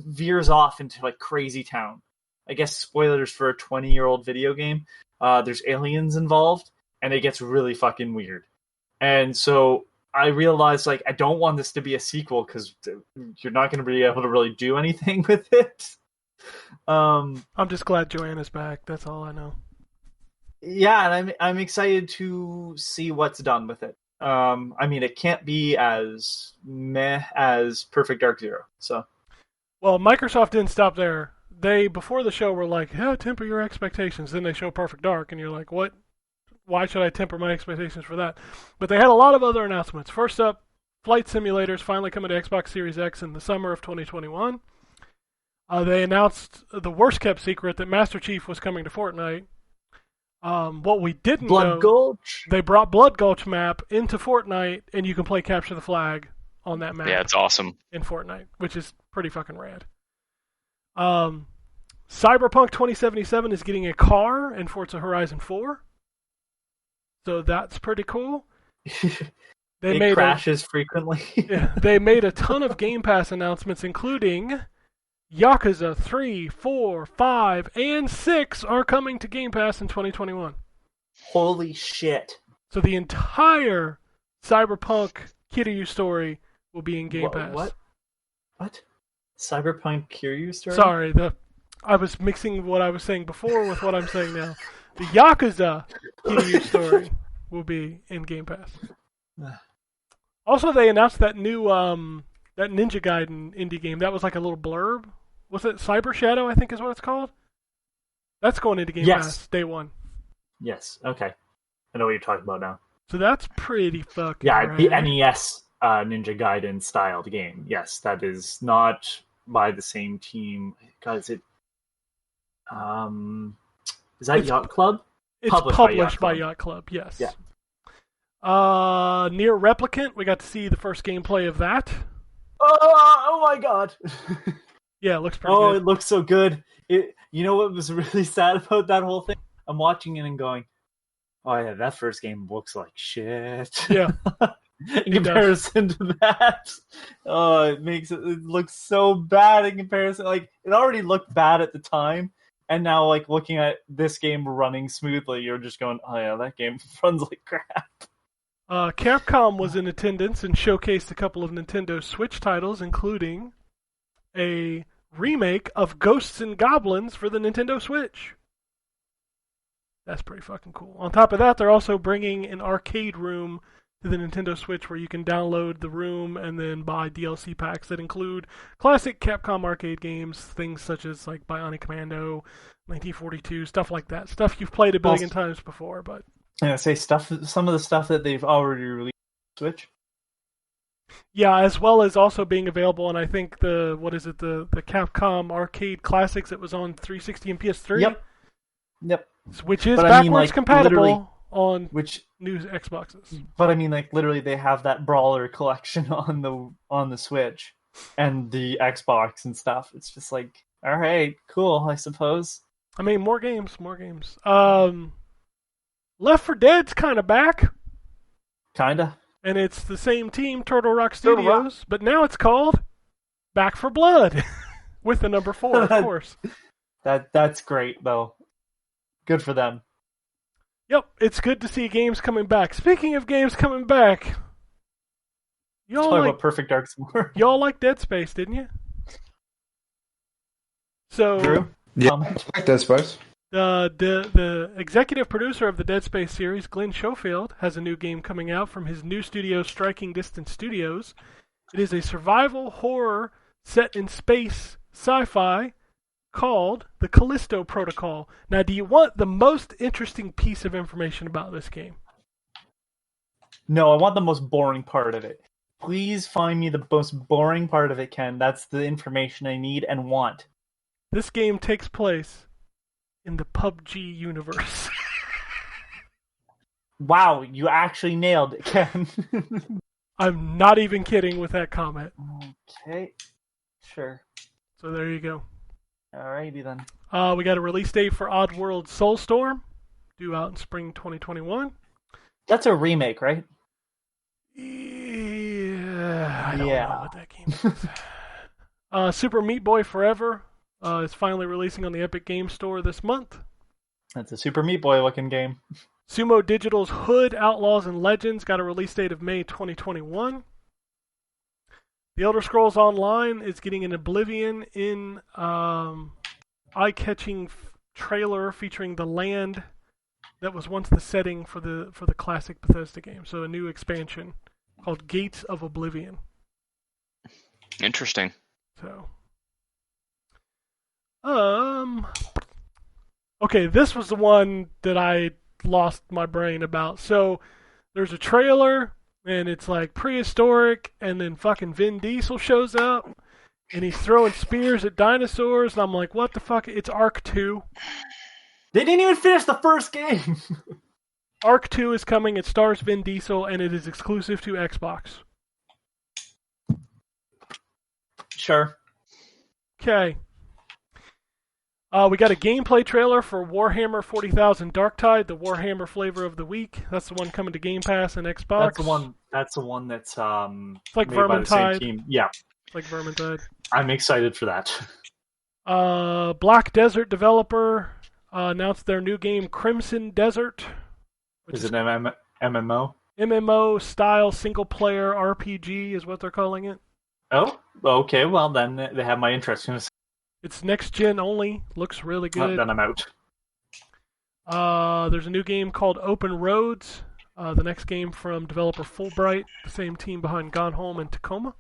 veers off into like crazy town. I guess spoilers for a 20-year-old video game. There's aliens involved, and it gets really fucking weird. And so I realized like I don't want this to be a sequel because you're not going to be able to really do anything with it. I'm just glad Joanna's back. That's all I know. Yeah, and I'm excited to see what's done with it. I mean, it can't be as meh as Perfect Dark Zero. So, well, Microsoft didn't stop there. They before the show were like, "Yeah, temper your expectations." Then they show Perfect Dark, and you're like, "What? Why should I temper my expectations for that?" But they had a lot of other announcements. First up, flight simulators finally coming to Xbox Series X in the summer of 2021. They announced the worst-kept secret that Master Chief was coming to Fortnite. What we didn't know, Gulch. They brought Blood Gulch map into Fortnite, and you can play Capture the Flag on that map. Yeah, it's awesome. In Fortnite, which is pretty fucking rad. Cyberpunk 2077 is getting a car in Forza Horizon 4. So that's pretty cool. It crashes frequently. Yeah, they made a ton of Game Pass announcements, including Yakuza 3, 4, 5, and 6 are coming to Game Pass in 2021. Holy shit. So the entire Cyberpunk Kiryu story will be in Game Pass. What? Cyberpunk Kiryu story? Sorry, I was mixing what I was saying before with what I'm saying now. The Yakuza Kiryu story will be in Game Pass. Also, they announced that new that Ninja Gaiden indie game. That was like a little blurb. Was it Cyber Shadow, I think is what it's called? That's going into Game Pass day one. Yes, okay. I know what you're talking about now. So that's pretty fucking rad. The NES Ninja Gaiden styled game. Yes, that is not by the same team. God, is it... is that Yacht Club? It's published by Yacht Club, yes. Yeah. Near Replicant, we got to see the first gameplay of that. Oh my god! Yeah, it looks pretty good. Oh, it looks so good. You know what was really sad about that whole thing? I'm watching it and going, oh yeah, that first game looks like shit. Yeah. In comparison to that. Oh, it looks so bad in comparison. Like, it already looked bad at the time. And now, like, looking at this game running smoothly, you're just going, oh yeah, that game runs like crap. Capcom was in attendance and showcased a couple of Nintendo Switch titles, including a remake of Ghosts and Goblins for the Nintendo Switch. That's pretty fucking cool. On top of that, they're also bringing an arcade room to the Nintendo Switch where you can download the room and then buy DLC packs that include classic Capcom arcade games, things such as like Bionic Commando, 1942, stuff like that. Stuff you've played a billion times before, but... Yeah, some of the stuff that they've already released Switch. Yeah, as well as also being available, and I think the Capcom Arcade Classics that was on 360 and PS3. Yep. Which is But I backwards mean, like, compatible literally- on Which, new Xboxes. but I mean, like, literally, they have that Brawler collection on the Switch and the Xbox and stuff. It's just like, all right, cool, I suppose. I mean, more games. Left 4 Dead's kind of back, Kinda. and it's the same team, Turtle Rock Turtle Studios, Rock. but now it's called Back for Blood, with the number 4, of course. That's great though. Good for them. Yep, it's good to see games coming back. Speaking of games coming back, That's probably what Perfect Dark's were. y'all like Dead Space, didn't you? So Drew? Yeah. Comment? I like Dead Space. the executive producer of the Dead Space series, Glenn Schofield, has a new game coming out from his new studio, Striking Distance Studios. It is a survival horror set in space sci-fi called The Callisto Protocol. Now, do you want the most interesting piece of information about this game? No, I want the most boring part of it. Please find me the most boring part of it, Ken. That's the information I need and want. This game takes place in the PUBG universe. Wow, you actually nailed it, Ken. I'm not even kidding with that comment. Okay, sure. So there you go. Alrighty then. We got a release date for Oddworld Soulstorm, due out in spring 2021. That's a remake, right? Yeah, I don't Yeah. know what that game is. Super Meat Boy Forever is finally releasing on the Epic Games Store this month. That's a Super Meat Boy looking game. Sumo Digital's Hood, Outlaws, and Legends got a release date of May 2021. The Elder Scrolls Online is getting an Oblivion in eye-catching trailer featuring the land that was once the setting for the classic Bethesda game. So a new expansion called Gates of Oblivion. Interesting. So, okay, this was the one that I lost my brain about. So, there's a trailer, and it's like prehistoric, and then fucking Vin Diesel shows up, and he's throwing spears at dinosaurs, and I'm like, what the fuck? It's Ark 2. They didn't even finish the first game. Ark 2 is coming, it stars Vin Diesel, and it is exclusive to Xbox. Sure. Okay. We got a gameplay trailer for Warhammer 40,000 Darktide, the Warhammer flavor of the week. That's the one coming to Game Pass and Xbox. That's the one that's It's like made by the same Vermintide. team. Yeah, It's like Vermintide. I'm excited for that. Black Desert developer announced their new game Crimson Desert, which Is it an MMO? MMO style single player RPG is what they're calling it. Oh, okay. Well, then they have my interest. It's next gen only. Looks really good. Then I'm out. There's a new game called Open Roads. The next game from developer Fulbright, the same team behind Gone Home and Tacoma.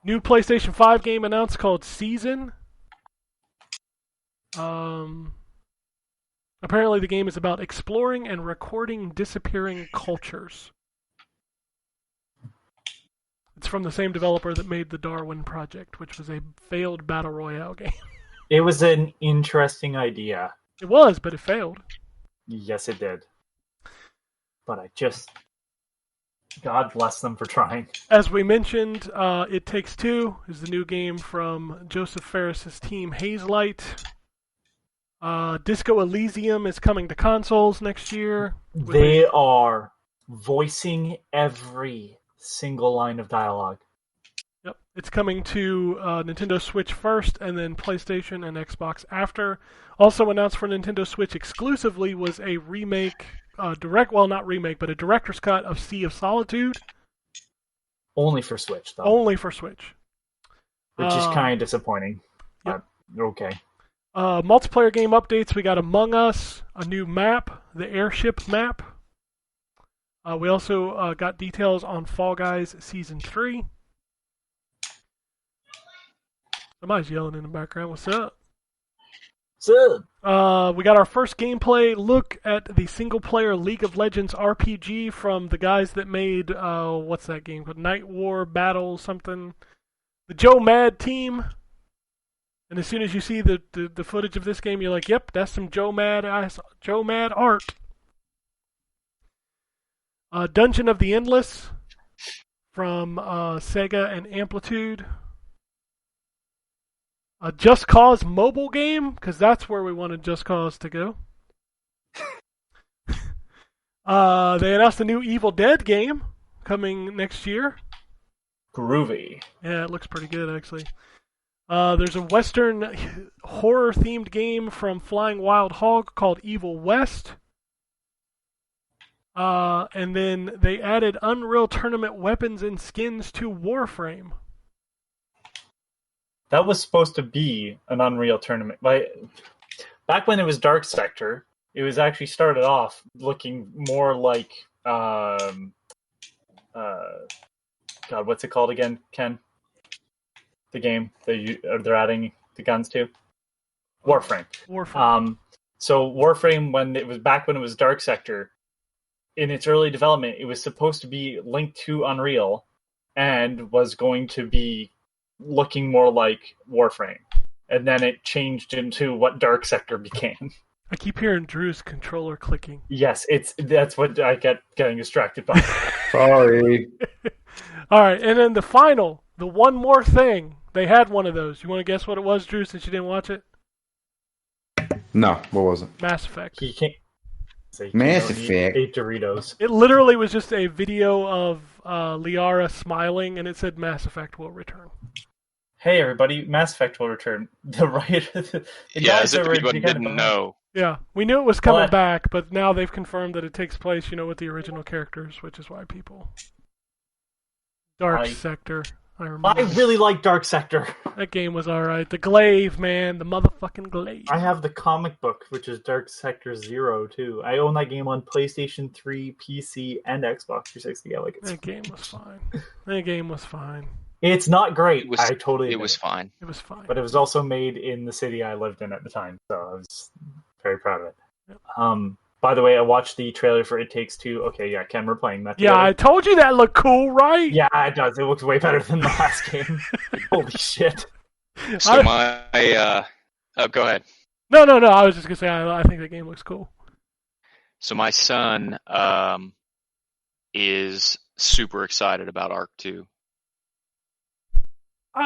New PlayStation 5 game announced called Season. Apparently the game is about exploring and recording disappearing cultures. It's from the same developer that made the Darwin Project, which was a failed battle royale game. It was an interesting idea. It was, but it failed. Yes, it did. But God bless them for trying. As we mentioned, It Takes Two is the new game from Joseph Ferris's team Hazelight. Disco Elysium is coming to consoles next year. They are voicing every single line of dialogue. Yep, it's coming to Nintendo Switch first, and then PlayStation and Xbox after. Also announced for Nintendo Switch exclusively was a remake, a director's cut of Sea of Solitude. Only for Switch, though. Only for Switch. Which is kind of disappointing. Yep. But okay. Multiplayer game updates. We got Among Us, a new map, the airship map. We also got details on Fall Guys Season 3. Somebody's yelling in the background. What's up? So, We got our first gameplay look at the single-player League of Legends RPG from the guys that made what's that game called? Night War Battle something. The Joe Mad team. And as soon as you see the footage of this game, you're like, "Yep, that's some Joe Mad art." Dungeon of the Endless from Sega and Amplitude. A Just Cause mobile game, because that's where we wanted Just Cause to go. They announced a new Evil Dead game coming next year. groovy. Yeah, it looks pretty good, actually. There's a Western horror-themed game from Flying Wild Hog called Evil West. And then they added Unreal Tournament weapons and skins to Warframe. That was supposed to be an Unreal Tournament. Back when it was Dark Sector, it was actually started off looking more like God, what's it called again, Ken? The game they're adding the guns to? Warframe. So Warframe, when it was Dark Sector, in its early development, it was supposed to be linked to Unreal and was going to be looking more like Warframe. And then it changed into what Dark Sector became. I keep hearing Drew's controller clicking. Yes, that's what I get getting distracted by. Sorry. All right, and then the one more thing. They had one of those. You want to guess what it was, Drew, since you didn't watch it? No, what was it? Mass Effect. He can't. Say Mass he Effect. ate Doritos. It literally was just a video of Liara smiling, and it said Mass Effect will return. Hey everybody, Mass Effect will return. The As if anyone didn't know. Yeah, we knew it was coming back, but now they've confirmed that it takes place, with the original characters, which is why people... Dark Sector, I remember. I really like Dark Sector. That game was alright. The glaive, man. The motherfucking glaive. I have the comic book, which is Dark Sector 0, too. I own that game on PlayStation 3, PC, and Xbox 360. I like it. That game was fine. It's not great. I totally It was fine. It was fine. But it was also made in the city I lived in at the time, so I was very proud of it. Yep. By the way, I watched the trailer for It Takes Two. Okay, yeah, Ken, we're playing that Yeah, together. I told you that looked cool, right? Yeah, it does. It looks way better than the last game. Holy shit. So go ahead. No. I was just going to say, I think the game looks cool. So my son is super excited about Arc 2.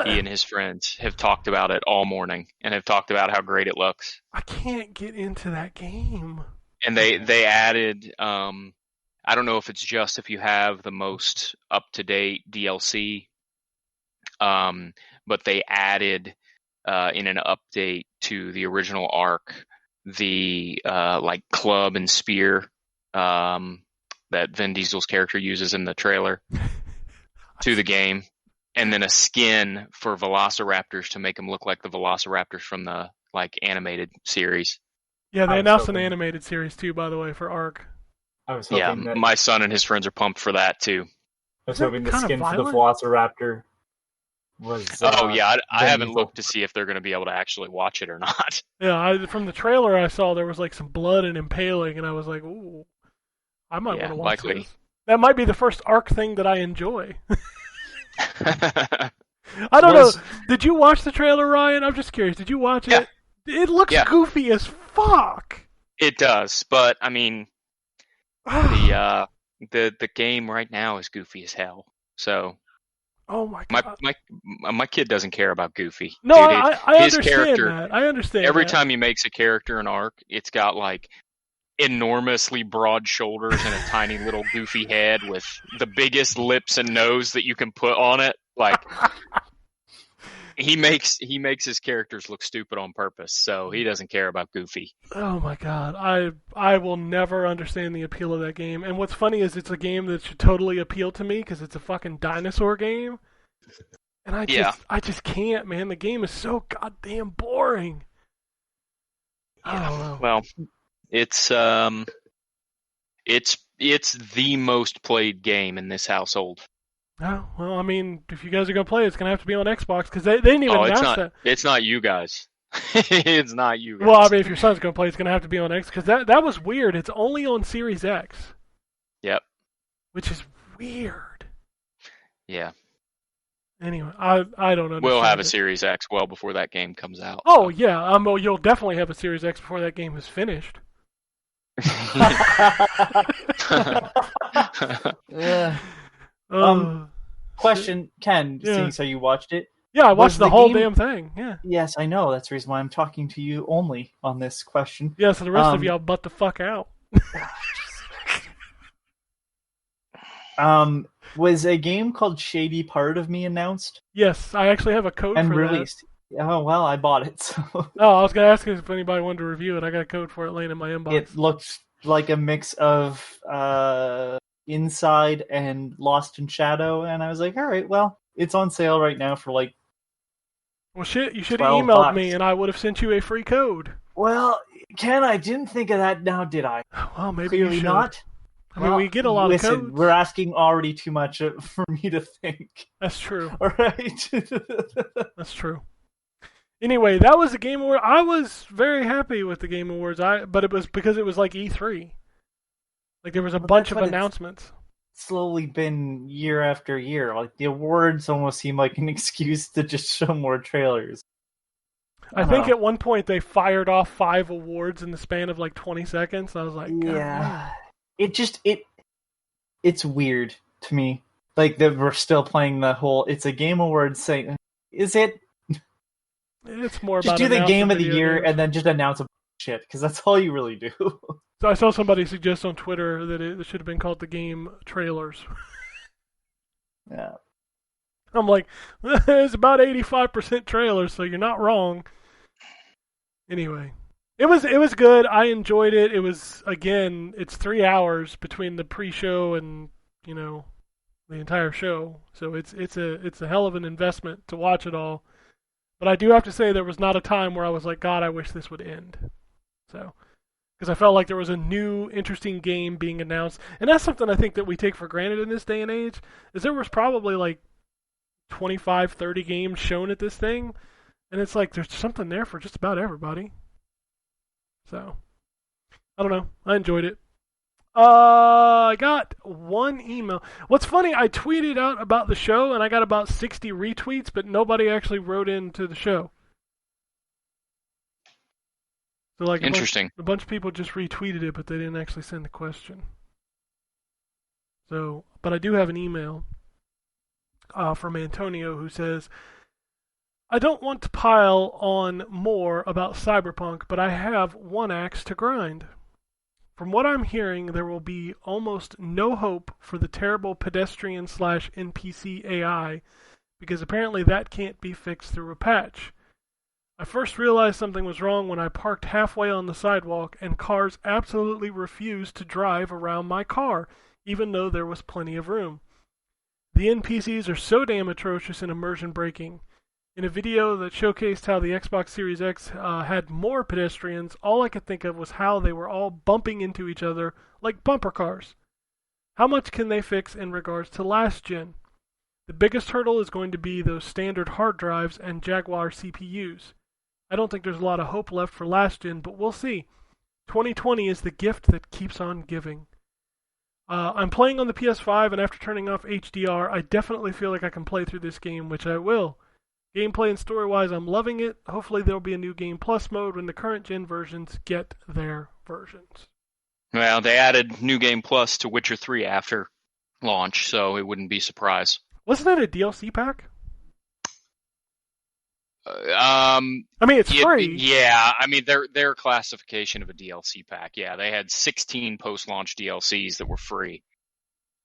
He and his friends have talked about it all morning and have talked about how great it looks. I can't get into that game. And they added, I don't know if it's just if you have the most up-to-date DLC, but they added in an update to the original Arc the club and spear that Vin Diesel's character uses in the trailer to the game, and then a skin for Velociraptors to make them look like the Velociraptors from the animated series. Yeah, they announced an animated series too, by the way, for ARC. I was hoping that my son and his friends are pumped for that too. I was hoping the skin for the Velociraptor was. I haven't looked to see if they're going to be able to actually watch it or not. Yeah, from the trailer I saw there was some blood and impaling, and I was like, ooh, I might want to watch this. That might be the first ARC thing that I enjoy. I don't know. Did you watch the trailer, Ryan? I'm just curious. Did you watch it? It looks goofy as fuck. It does, but I mean, the game right now is goofy as hell. So, oh my god, my kid doesn't care about Goofy. No, dude, I understand that. I understand. Every time he makes a character in Arc, it's got enormously broad shoulders and a tiny little goofy head with the biggest lips and nose that you can put on it. He makes his characters look stupid on purpose, so he doesn't care about Goofy. Oh my god, I will never understand the appeal of that game. And what's funny is it's a game that should totally appeal to me because it's a fucking dinosaur game. And I just can't, man. The game is so goddamn boring. Yeah. Well, it's the most played game in this household. Oh, well, I mean, if you guys are going to play it, it's going to have to be on Xbox, because they didn't even announce that. It's not you guys. It's not you guys. Well, I mean, if your son's going to play, it's going to have to be on X, because that was weird. It's only on Series X. Yep. Which is weird. Yeah. Anyway, I don't understand. We'll have a it. Series X well before that game comes out. Oh, yeah. Well, you'll definitely have a Series X before that game is finished. Yeah. Uh, Question, Ken, Yeah. seeing so you watched it. yeah, I watched was the the whole game- damn thing. Yeah. Yes, I know. That's the reason why I'm talking to you only on this question. Yeah, so the rest of Um, y'all butt the fuck out. Was a game called Shady Part of Me announced Yes, I actually have a code and for released? Oh, well, I bought it, so that. Oh, I was going to ask if anybody wanted to review it. I got a code for it laying in my inbox. it looks like a mix of Inside and Lost in Shadow, and I was like, all right, well, it's on sale right now for like, Well, shit, you should have $12 emailed me bucks. and I would have sent you a free code. well, Ken, I didn't think of that now, did I? Well, maybe you Clearly should. not. I mean, we get a lot listen, of codes. we're asking already too much for me to think. That's true. All right. That's true. Anyway, that was the Game Award. I was very happy with the Game Awards. But it was because it was like E3. Like there was a Well, bunch that's of what it's- announcements. Slowly been year after year. Like the awards almost seem like an excuse to just show more trailers. I think at one point they fired off 5 awards in the span of like 20 seconds. I was like, God, Yeah. It's weird to me. Like that we're still playing the whole it's a Game Awards thing. Is it? it's more Just about do the announcing game of the video year games. and then just announce a shit because that's all you really do. So I saw somebody suggest on Twitter that it should have been called the game trailers. Yeah. I'm like, it's about 85% trailers, so you're not wrong. Anyway, it was good. I enjoyed it. It was, again, it's 3 hours between the pre-show and the entire show, so it's a hell of an investment to watch it all. But I do have to say there was not a time where I was like, God, I wish this would end. So. Because I felt like there was a new, interesting game being announced. And that's something I think that we take for granted in this day and age, is there was probably like 25, 30 games shown at this thing. And it's like, there's something there for just about everybody. So, I don't know. I enjoyed it. I got one email. What's funny, I tweeted out about the show, and I got about 60 retweets, but nobody actually wrote into the show. So like Interesting. A bunch of people just retweeted it, but they didn't actually send the question. So, but I do have an email from Antonio who says, I don't want to pile on more about Cyberpunk, but I have one axe to grind. From what I'm hearing, there will be almost no hope for the terrible pedestrian/NPC AI, because apparently that can't be fixed through a patch. I first realized something was wrong when I parked halfway on the sidewalk and cars absolutely refused to drive around my car, even though there was plenty of room. The NPCs are so damn atrocious and immersion breaking. In a video that showcased how the Xbox Series X had more pedestrians, all I could think of was how they were all bumping into each other like bumper cars. How much can they fix in regards to last gen? The biggest hurdle is going to be those standard hard drives and Jaguar CPUs. I don't think there's a lot of hope left for last gen, but we'll see. 2020 is the gift that keeps on giving. I'm playing on the PS5, and after turning off HDR, I definitely feel like I can play through this game, which I will. Gameplay and story-wise, I'm loving it. Hopefully there'll be a new Game Plus mode when the current gen versions get their versions. Well, they added New Game Plus to Witcher 3 after launch, so it wouldn't be a surprise. Wasn't that a DLC pack? I mean, it's free. Yeah, I mean their classification of a DLC pack. Yeah, they had 16 post-launch DLCs that were free,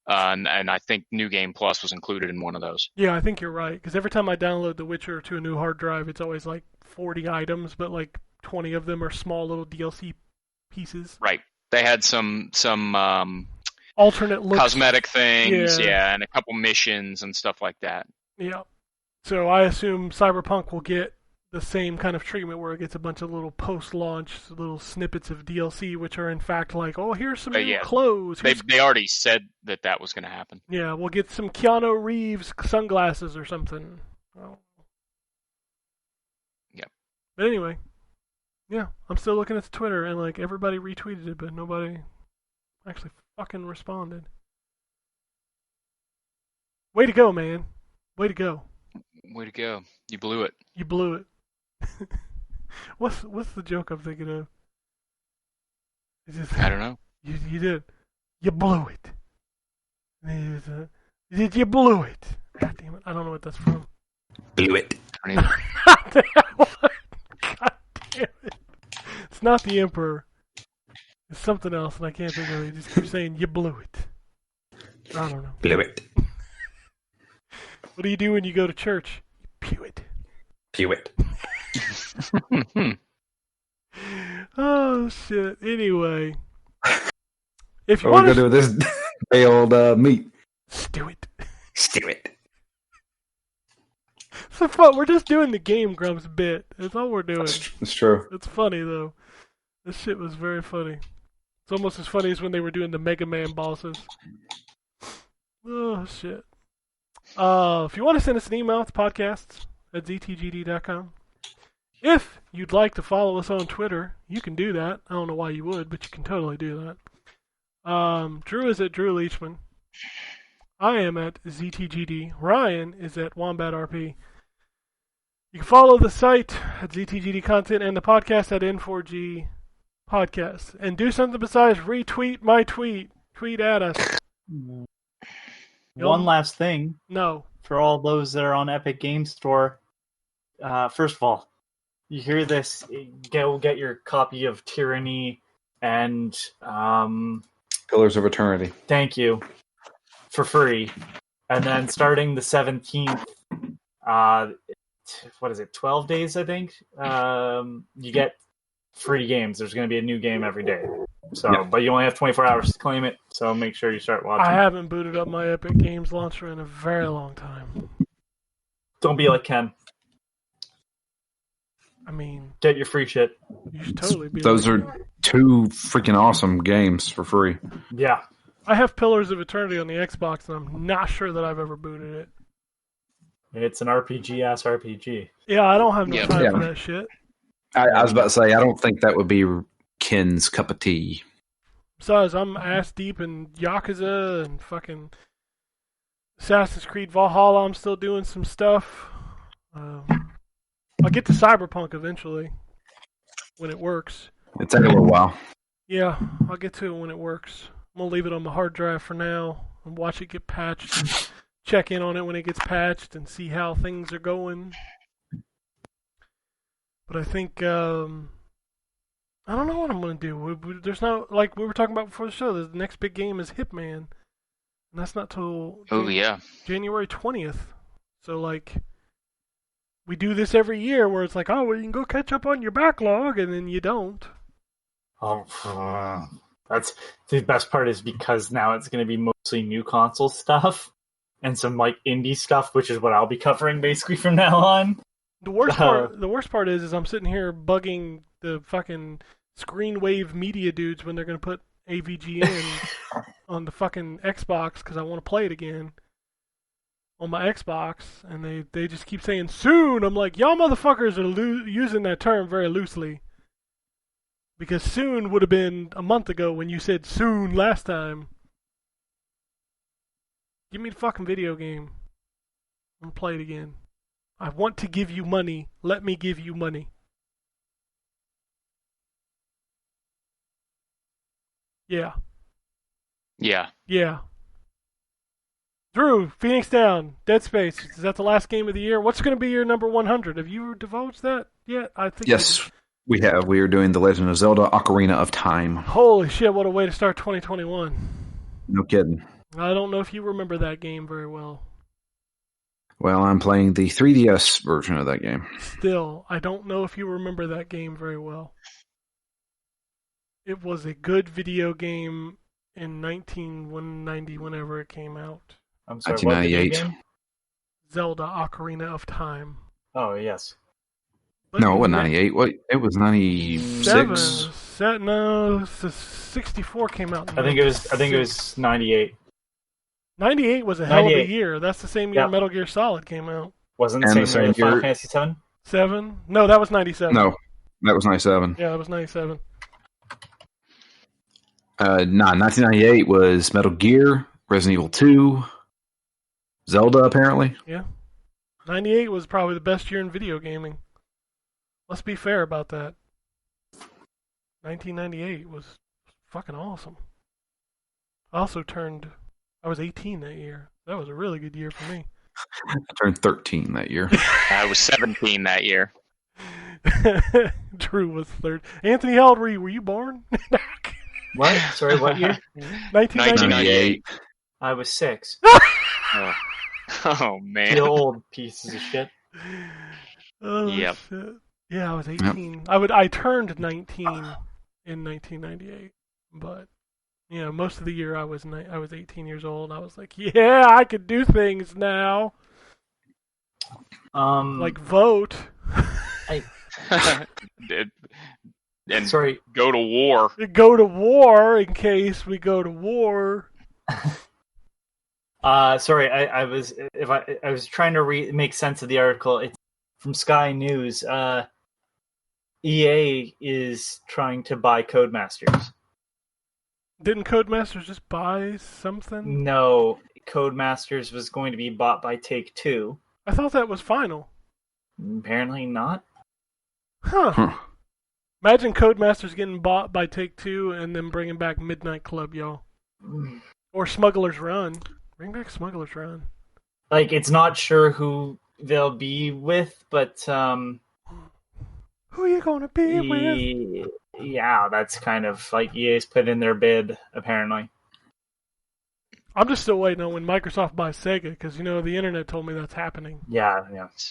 and I think New Game Plus was included in one of those. Yeah, I think you're right. Because every time I download The Witcher to a new hard drive, it's always like 40 items, but like 20 of them are small little DLC pieces. Right. They had some alternate looks. cosmetic things, Yeah. yeah, and a couple missions and stuff like that. Yeah. So I assume Cyberpunk will get the same kind of treatment where it gets a bunch of little post-launch little snippets of DLC, which are in fact like, oh, here's some new yeah, clothes. They already said that was going to happen. Yeah, we'll get some Keanu Reeves sunglasses or something. Oh. Yep. But anyway, yeah, I'm still looking at the Twitter, and like everybody retweeted it, but nobody actually fucking responded. Way to go, man. Way to go. Way to go. You blew it. You blew it. What's the joke I'm thinking of? It's just, I don't know. You did. You blew it. You blew it. God damn it. I don't know what that's from. Blew it. I don't even- God damn it. It's not the Emperor. It's something else, and I can't think of it. You just keep saying, you blew it. I don't know. Blew it. What do you do when you go to church? You pew it. Pew it. Oh, shit. Anyway. If you What want we gonna do with this day old meat? stew it. Stew it. So fun. We're just doing the Game Grumps bit. That's all we're doing. It's true. It's funny, though. This shit was very funny. It's almost as funny as when they were doing the Mega Man bosses. Oh, shit. If you want to send us an email, it's podcasts@ztgd.com. If you'd like to follow us on Twitter, you can do that. I don't know why you would, but you can totally do that. Drew is at Drew Leachman. I am at ZTGD. Ryan is at WombatRP. You can follow the site at ZTGD Content and the podcast at N4G Podcast. And do something besides retweet my tweet. Tweet at us. One last thing No. for all those that are on Epic Games Store. First of all, you hear this, go get your copy of Tyranny and Pillars of Eternity. thank you for free. And then starting the 17th, what is it, 12 days, I think, you get free games. There's going to be a new game every day. So, Yeah. But you only have 24 hours to claim it, so make sure you start watching. I haven't booted up my Epic Games launcher in a very long time. Don't be like Ken. I mean, Get your free shit. you should totally be Those like, are two freaking awesome games for free. Yeah. I have Pillars of Eternity on the Xbox, and I'm not sure that I've ever booted it. It's an RPG-ass RPG. Yeah, I don't have no Yeah. time Yeah. for that shit. I was about to say, I don't think that would be Ken's cup of tea. Besides, I'm ass deep in Yakuza and fucking Assassin's Creed Valhalla. I'm still doing some stuff. I'll get to Cyberpunk eventually when it works. It took a little while. Yeah, I'll get to it when it works. I'm gonna leave it on my hard drive for now and watch it get patched. And check in on it when it gets patched and see how things are going. But I think I don't know what I'm gonna do. There's no, like we were talking about before the show. The next big game is Hitman, and that's not till Oh, yeah. January 20th. So like, we do this every year where it's like, oh, well, you can go catch up on your backlog, and then you don't. Oh, that's the best part is because now it's going to be mostly new console stuff and some like indie stuff, which is what I'll be covering basically from now on. The worst part is I'm sitting here bugging the fucking Screenwave Media dudes when they're gonna put AVGN on the fucking Xbox because I want to play it again on my Xbox, and they just keep saying soon. I'm like, y'all motherfuckers are using that term very loosely because soon would have been a month ago when you said soon last time. Give me the fucking video game. I'm gonna play it again. I want to give you money. Let me give you money. Yeah. Yeah. Yeah. Drew, Phoenix Down, Dead Space. Is that the last game of the year? What's going to be your number 100? Have you divulged that yet? I think Yes, we have. We are doing The Legend of Zelda Ocarina of Time. Holy shit, what a way to start 2021. No kidding. I don't know if you remember that game very well. Well, I'm playing the 3DS version of that game. Still, I don't know if you remember that game very well. It was a good video game in 1990, whenever it came out. I'm sorry, what video 1998. game? Zelda Ocarina of Time. Oh, yes. But No, it wasn't 98. What? It was 96. No, 64 came out. In I think it was 98. 98 was a hell of a 98. year. That's the same year Yeah. Metal Gear Solid came out. Wasn't And the the same year same as Final year- Fantasy 7? 7? No, that was 97. No, that was 97. Yeah, that was 97. 1998 was Metal Gear, Resident Evil 2, Zelda, apparently. Yeah. 98 was probably the best year in video gaming. Let's be fair about that. 1998 was fucking awesome. I was 18 that year. That was a really good year for me. I turned 13 that year. I was 17 that year. Drew was third. Anthony, how old were you? Were you born? What? Sorry, what year? 1998. I was 6. Oh man. The old pieces of shit. Oh, Yep. shit. Yeah, I was 18. I turned 19 in 1998, but most of the year I was 18 years old. I was like, yeah, I could do things now, like vote. And Sorry. go to war. Go to war in case we go to war. Sorry, I was trying to make sense of the article. It's from Sky News. EA is trying to buy Codemasters. Didn't Codemasters just buy something? No, Codemasters was going to be bought by Take-Two. I thought that was final. Apparently not. Huh. Imagine Codemasters getting bought by Take-Two and then bringing back Midnight Club, y'all. Or Smuggler's Run. Bring back Smuggler's Run. Like, it's not sure who they'll be with, but who are you gonna be with? Yeah, that's kind of like EA's put in their bid, apparently. I'm just still waiting on when Microsoft buys Sega, because the internet told me that's happening. Yeah.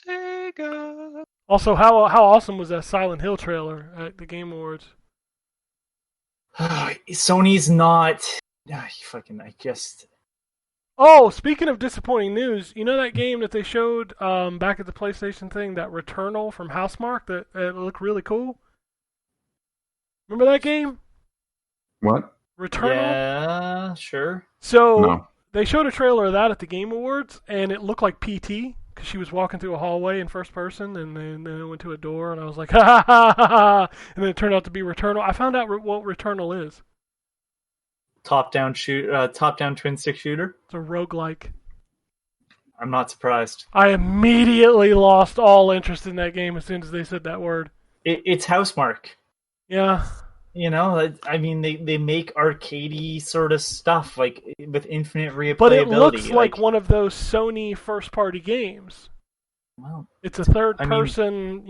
Sega. Also, how awesome was that Silent Hill trailer at the Game Awards? Sony's not. I just. Oh, speaking of disappointing news, that game that they showed back at the PlayStation thing, that Returnal from Housemarque, that looked really cool? Remember that game? What? Returnal? Yeah, sure. So, No. They showed a trailer of that at the Game Awards, and it looked like PT, because she was walking through a hallway in first person, and then it went to a door, and I was like, ha ha ha ha ha, and then it turned out to be Returnal. I found out what Returnal is. Top-down twin stick shooter. It's a roguelike. I'm not surprised. I immediately lost all interest in that game as soon as they said that word. It's Housemarque. Yeah. I mean, they make arcadey sort of stuff, like with infinite replayability. But it looks like one of those Sony first-party games. Wow. It's a third-person,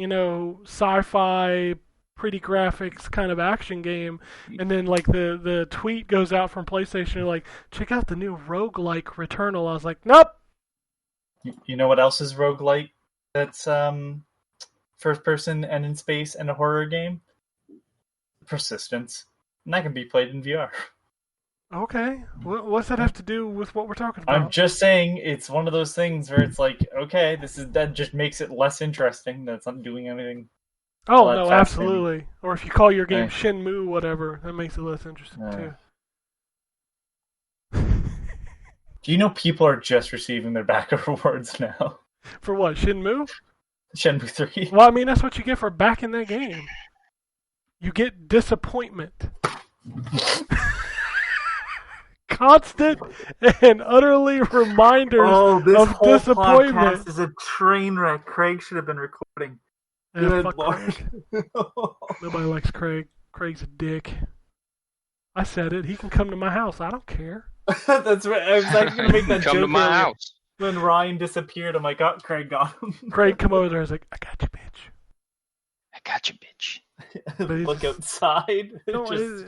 sci-fi, pretty graphics kind of action game, and then like the tweet goes out from PlayStation, like, check out the new roguelike Returnal. I was like, nope. You know what else is roguelike? That's first-person and in space and a horror game. Persistence, and that can be played in VR. Okay, what's that have to do with what we're talking about? I'm just saying it's one of those things where it's like, okay, that just makes it less interesting. That's not doing anything. Oh Well, no, that's absolutely. Or if you call your game Yeah. Shenmue, whatever, that makes it less interesting too. Do you know people are just receiving their backer rewards now? For what, Shenmue? Shenmue 3. Well, I mean, that's what you get for backing that game. You get disappointment. Constant and utterly reminders of disappointment. is a train wreck. Craig should have been recording. Yeah, fuck Craig. Nobody likes Craig. Craig's a dick. I said it. He can come to my house. I don't care. That's right. I was actually going to make that Come joke to my earlier. house. When Ryan disappeared, I'm like, oh, Craig got him. Craig come over there. He's like, I got you, bitch. I got you, bitch. Look outside. No, Just-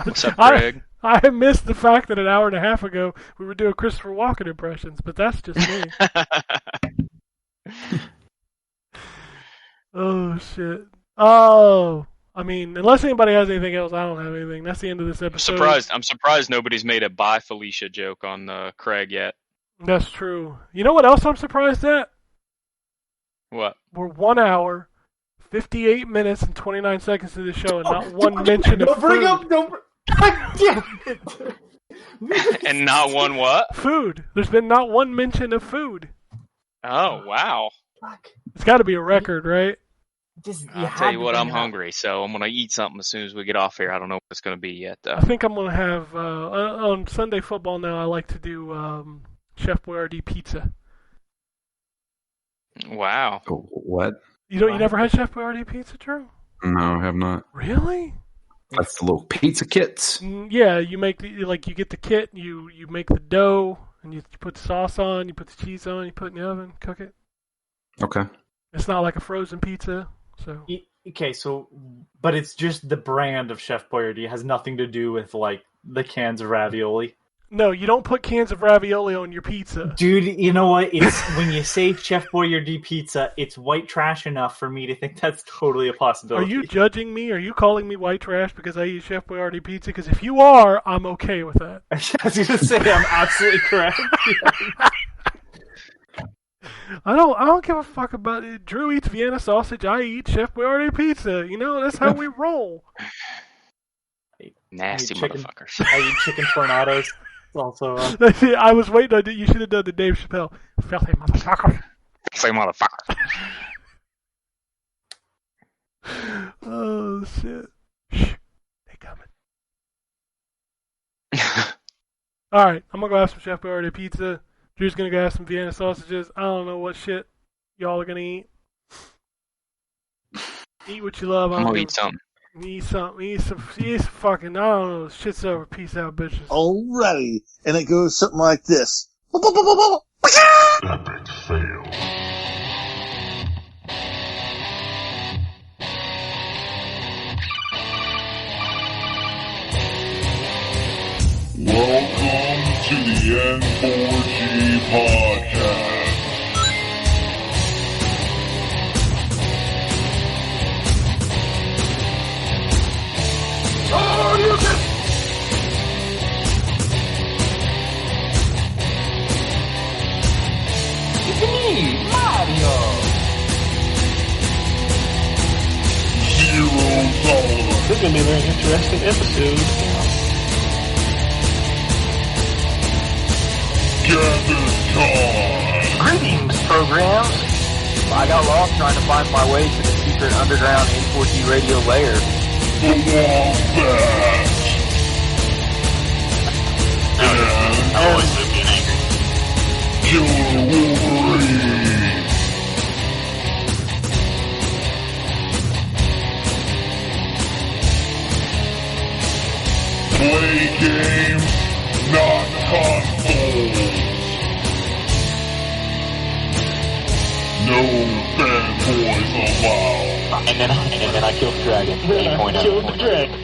What's up, Craig? I missed the fact that an hour and a half ago we were doing Christopher Walken impressions, but that's just me. Oh, shit. Oh, I mean, unless anybody has anything else, I don't have anything. That's the end of this episode. I'm surprised nobody's made a bye Felicia joke on Craig yet. That's true. You know what else I'm surprised at? What? We're 1 hour, 58 minutes, and 29 seconds to the show, and not one mention of Don't bring food. up. Don't. God damn it. And not one what? Food. There's been not one mention of food. Oh, wow. Fuck. It's got to be a record, right? Just I'll tell you what, I'm hungry, so I'm gonna eat something as soon as we get off here. I don't know what it's gonna be yet, though. I think I'm gonna have on Sunday football now. I like to do Chef Boyardee pizza. Wow. What? You never had Chef Boyardee pizza, Drew? No, I have not. Really? That's the little pizza kits. Yeah, you make you get the kit, you make the dough, and you put the sauce on, you put the cheese on, you put it in the oven, cook it. Okay. It's not like a frozen pizza, so. Okay, but it's just the brand of Chef Boyardee. It has nothing to do with like the cans of ravioli. No, you don't put cans of ravioli on your pizza. Dude, you know what? It's when you say Chef Boyardee pizza, it's white trash enough for me to think that's totally a possibility. Are you judging me? Are you calling me white trash because I eat Chef Boyardee pizza? Because if you are, I'm okay with that. I was going to say I'm absolutely correct. I don't give a fuck about it. Drew eats Vienna sausage. I eat Chef Boyardee pizza. That's how we roll. Nasty motherfuckers. I eat chicken tornadoes. Also, I was waiting on it. You should have done the Dave Chappelle. Filthy motherfucker. Filthy motherfucker. Oh, shit. Shh. They coming. All right, I'm going to go have some Chef Boyardee pizza. Drew's going to go have some Vienna sausages. I don't know what shit y'all are going to eat. Eat what you love. I'm going to eat something. Eat something. Eat some fucking, I don't know. Shit's over. Peace out, bitches. Alrighty. And it goes something like this. Epic fail. Welcome to the N4G podcast. Oh, you can... It's me, Mario. $0. This is going to be a very interesting episode. Gather time. Greetings, programs. I got lost trying to find my way to the secret underground N4G Radio lair. The Wombat. And Always being angry. Killer Wolverine. Play games, not consoles. No fanboys allowed. And then I killed the dragon. 8.0. Killed the dragon.